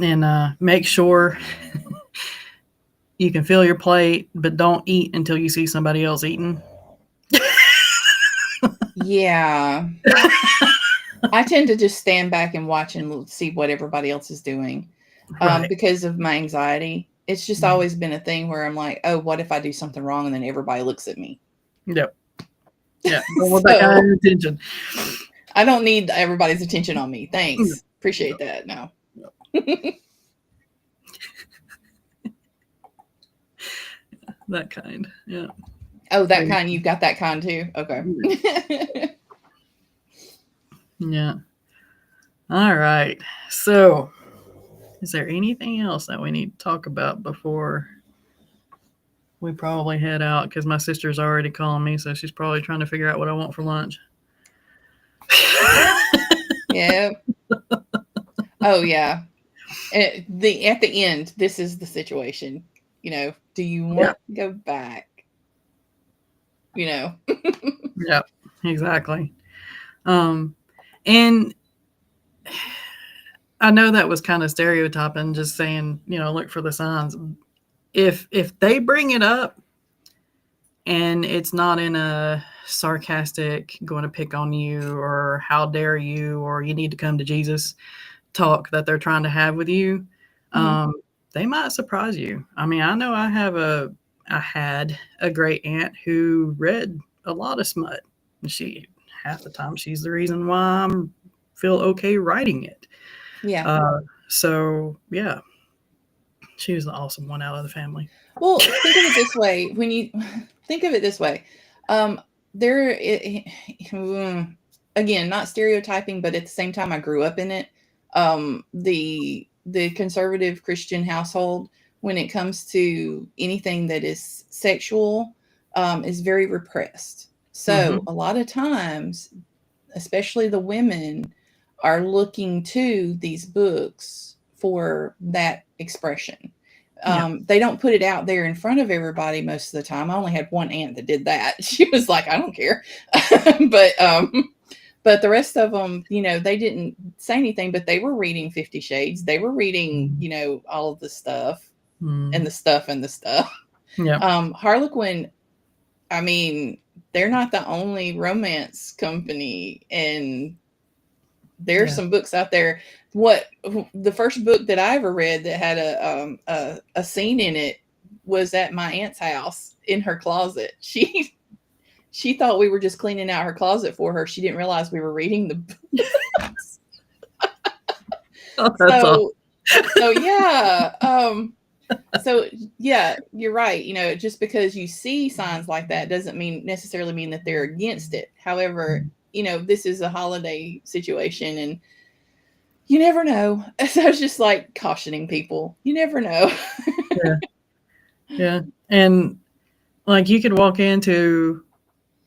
and make sure you can fill your plate, but don't eat until you see somebody else eating. Yeah. I tend to just stand back and watch and see what everybody else is doing, Right. because of my anxiety. It's just always been a thing where I'm like, oh, what if I do something wrong and then everybody looks at me? Yep. Yeah. Don't want that kind So of attention. I don't need everybody's attention on me. Thanks. Appreciate that. No. That kind. Yeah. Oh, that kind. You've got that kind too. Okay. Yeah. All right. So, is there anything else that we need to talk about before we probably head out? Because my sister's already calling me, so she's probably trying to figure out what I want for lunch. Yeah. Oh yeah. At the end, this is the situation. Do you Yeah. want to go back? Yeah. Exactly. Um, and I know that was kind of stereotyping, just saying, look for the signs. If they bring it up and it's not in a sarcastic, going to pick on you or how dare you or you need to come to Jesus talk that they're trying to have with you, Mhm. they might surprise you. I mean, I know I had a great aunt who read a lot of smut. She half the time she's the reason why I'm feel okay writing it. Yeah. So yeah, she was the awesome one out of the family. Well, think of it this way. When you think of it this way, um, there, again, not stereotyping, but at the same time, I grew up in it. The conservative Christian household, when it comes to anything that is sexual, is very repressed. So Mm-hmm. a lot of times, especially the women, are looking to these books for that expression. Yeah. They don't put it out there in front of everybody most of the time. I only had one aunt that did that. She was like, I don't care. But the rest of them, they didn't say anything, but they were reading 50 Shades. They were reading, all of the stuff and Mm. the stuff and the stuff. Yeah. Harlequin, I mean, they're not the only romance company, and there's Yeah. some books out there. The first book that I ever read that had a scene in it was at my aunt's house in her closet. She thought we were just cleaning out her closet for her. She didn't realize we were reading the books. Oh, that's all. So yeah. So yeah, you're right. Just because you see signs like that doesn't necessarily mean that they're against it. However, this is a holiday situation, and you never know. So I was just like cautioning people. You never know. Yeah. Yeah. And like you could walk into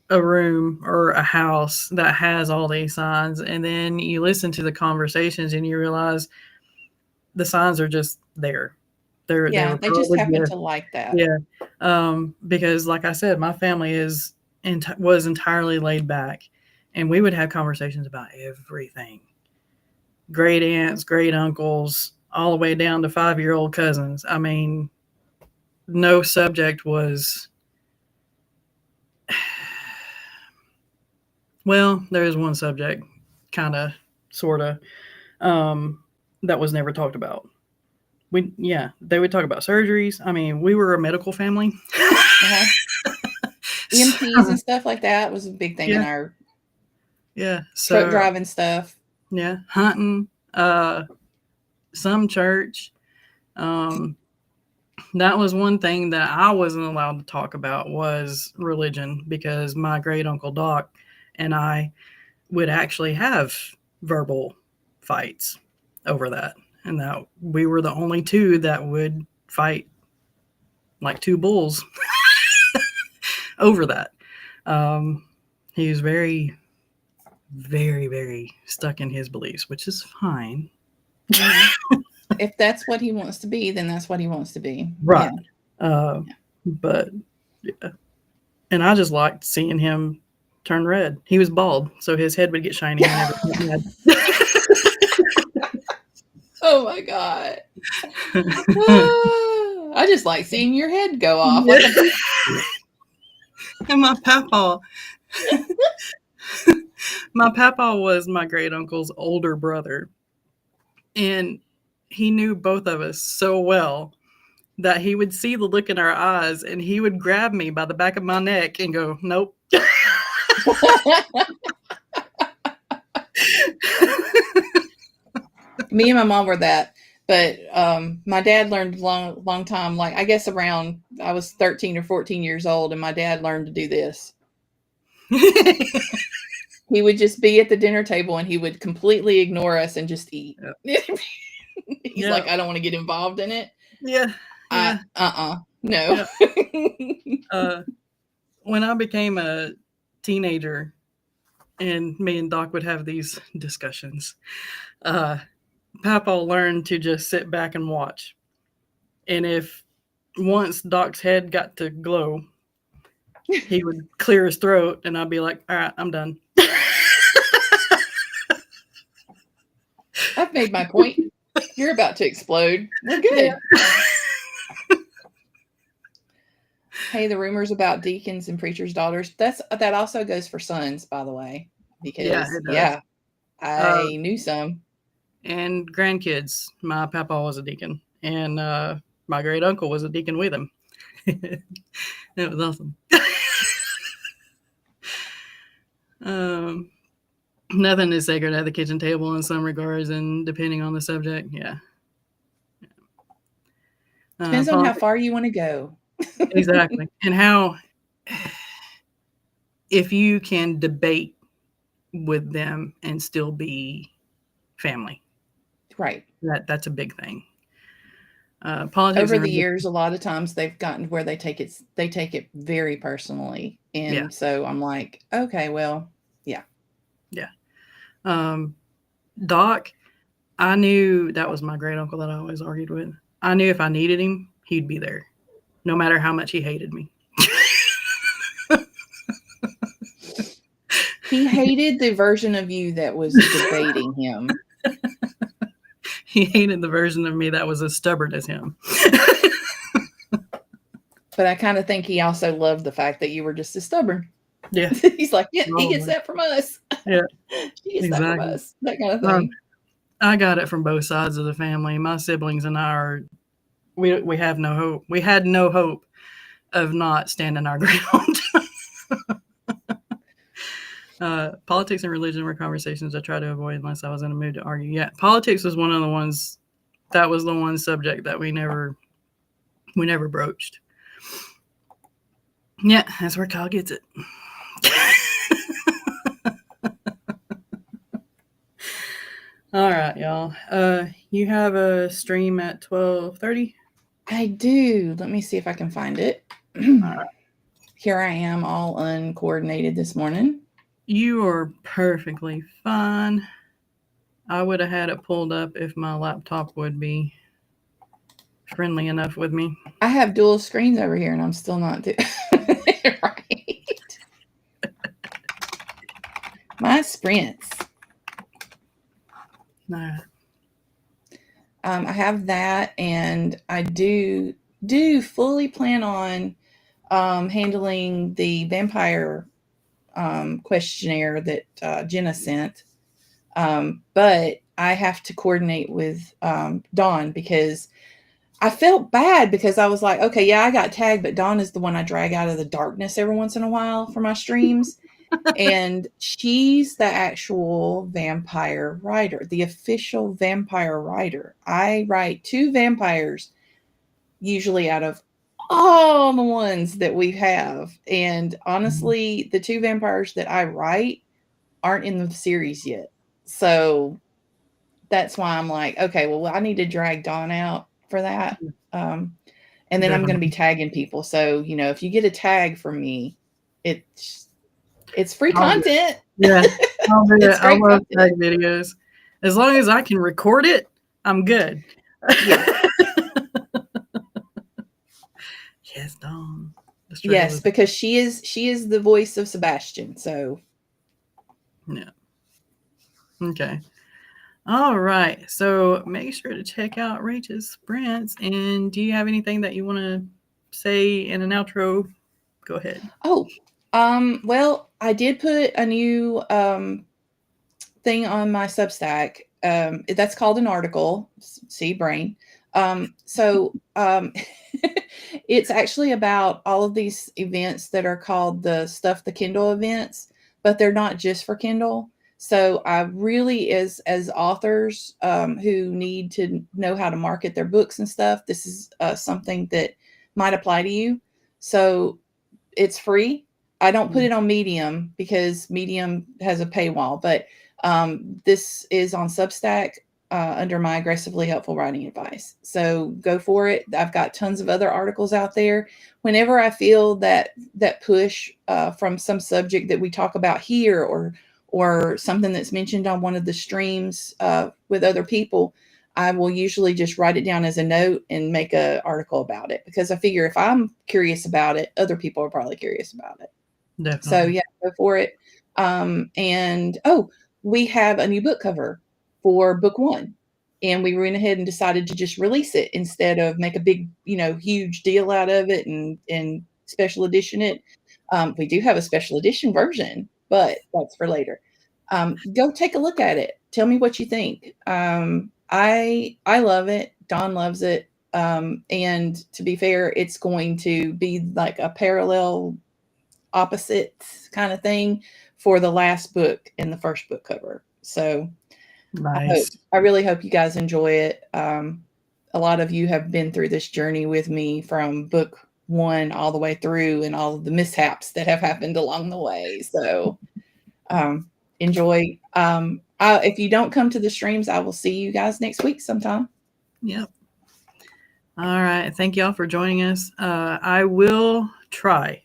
a room or a house that has all these signs, and then you listen to the conversations and you realize the signs are just there. They Yeah, were they just probably happen there. to like that. Yeah. Because like I said, my family was entirely laid back, and we would have conversations about everything. Great aunts, great uncles, all the way down to 5-year-old cousins. I mean, no subject was, well, there is one subject, kind of, sort of, um, that was never talked about. Yeah, they would talk about surgeries. I mean, we were a medical family. Uh-huh. EMTs and stuff like that was a big thing in Yeah. our Yeah. truck So driving stuff. yeah, hunting, some church. Um, that was one thing that I wasn't allowed to talk about was religion because my great uncle Doc and I would actually have verbal fights over that, and that we were the only two that would fight like two bulls over that. He was very, very, very stuck in his beliefs, which is fine. If that's what he wants to be, then that's what he wants to be. Right. Yeah. But yeah. And I just liked seeing him turn red. He was bald, so his head would get shiny whenever he red. Oh my God. I just like seeing your head go off. Like And my papa was my great uncle's older brother. And he knew both of us so well that he would see the look in our eyes and he would grab me by the back of my neck and go, nope. Me and my mom were that. But my dad learned long time, like I guess around I was 13 or 14 years old, and my dad learned to do this. He would just be at the dinner table and he would completely ignore us and just eat. Yep. He's like, I don't want to get involved in it. Yeah. No. Yep. When I became a teenager and me and Doc would have these discussions, Papa learned to just sit back and watch. And if once Doc's head got to glow, he would clear his throat and I'd be like, all right, I'm done. I've made my point. You're about to explode. We're good. Yeah. Hey, the rumors about deacons and preachers' daughters, that also goes for sons, by the way. Because I knew some. And grandkids. My papa was a deacon. And my great uncle was a deacon with him. It was awesome. Nothing is sacred at the kitchen table in some regards, and depending on the subject, yeah. Depends on how far you want to go. Exactly. And how, if you can debate with them and still be family. Right. That's a big thing. Politics over the years, a lot of times they've gotten where they take it very personally. And so I'm like, okay, well, yeah. Yeah. Doc, I knew that was my great uncle that I always argued with. I knew if I needed him, he'd be there, no matter how much he hated me. He hated the version of you that was debating him. He hated the version of me that was as stubborn as him. But I kind of think he also loved the fact that you were just as stubborn. Yeah. He's like, yeah, he gets that from us. Yeah. He gets that from us. That kind of thing. I got it from both sides of the family. My siblings and I we have no hope. We had no hope of not standing our ground. Politics and religion were conversations I try to avoid unless I was in a mood to argue. Yeah, politics was one of the ones, that was the one subject that we never broached. Yeah, that's where Kyle gets it. All right, y'all. You have a stream at 12:30? I do. Let me see if I can find it. All right. Here I am, all uncoordinated this morning. You are perfectly fine. I would have had it pulled up if my laptop would be friendly enough with me. I have dual screens over here, and I'm still not right. My sprints. All right. I have that, and I do fully plan on handling the vampire questionnaire that Jenna sent. But I have to coordinate with Dawn because I felt bad because I was like, okay, yeah, I got tagged, but Dawn is the one I drag out of the darkness every once in a while for my streams. And she's the actual vampire writer, the official vampire writer. I write 2 vampires usually out of all the ones that we have. And honestly, the 2 vampires that I write aren't in the series yet. So that's why I'm like, okay, well, I need to drag Dawn out for that. And then I'm going to be Definitely. tagging people. So, if you get a tag from me, it's free I'll do it. content. Yeah, I'll do it. It's I great love tag content. videos. As long as I can record it, I'm good. Yeah. Yes, Dawn. The struggle Yes, is because she is the voice of Sebastian. So yeah. Okay. All right. So make sure to check out Rachel's sprints. And do you have anything that you want to say in an outro? Go ahead. well, I did put a new thing on my Substack. That's called an article. See, brain. So it's actually about all of these events that are called the Stuff the Kindle events, but they're not just for Kindle. So I really, as authors who need to know how to market their books and stuff, this is something that might apply to you. So it's free. I don't put it on Medium because Medium has a paywall, but this is on Substack under my aggressively helpful writing advice. So go for it. I've got tons of other articles out there. Whenever I feel that push from some subject that we talk about here, or something that's mentioned on one of the streams with other people, I will usually just write it down as a note and make an article about it, because I figure if I'm curious about it, other people are probably curious about it. So Definitely. yeah, go for it. And we have a new book cover for book 1. And we went ahead and decided to just release it instead of make a big, huge deal out of it and special edition it. We do have a special edition version, but that's for later. Go take a look at it. Tell me what you think. I love it. Dawn loves it. And to be fair, it's going to be like a parallel opposite kind of thing for the last book in the first book cover. So Nice. I really hope you guys enjoy it. A lot of you have been through this journey with me from book 1 all the way through, and all of the mishaps that have happened along the way. So enjoy. If you don't come to the streams, I will see you guys next week sometime. Yep. All right. Thank y'all for joining us. I will try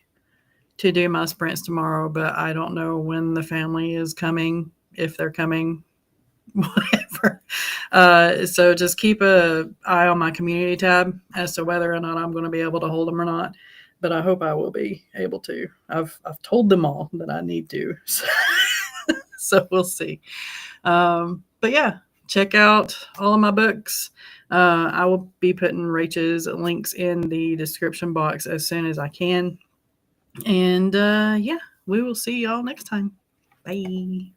to do my sprints tomorrow, but I don't know when the family is coming, if they're coming, whatever. So just keep an eye on my community tab as to whether or not I'm going to be able to hold them or not. But I hope I will be able to. I've told them all that I need to. So we'll see. But yeah, check out all of my books. I will be putting Rachel's links in the description box as soon as I can. And yeah, we will see y'all next time. Bye.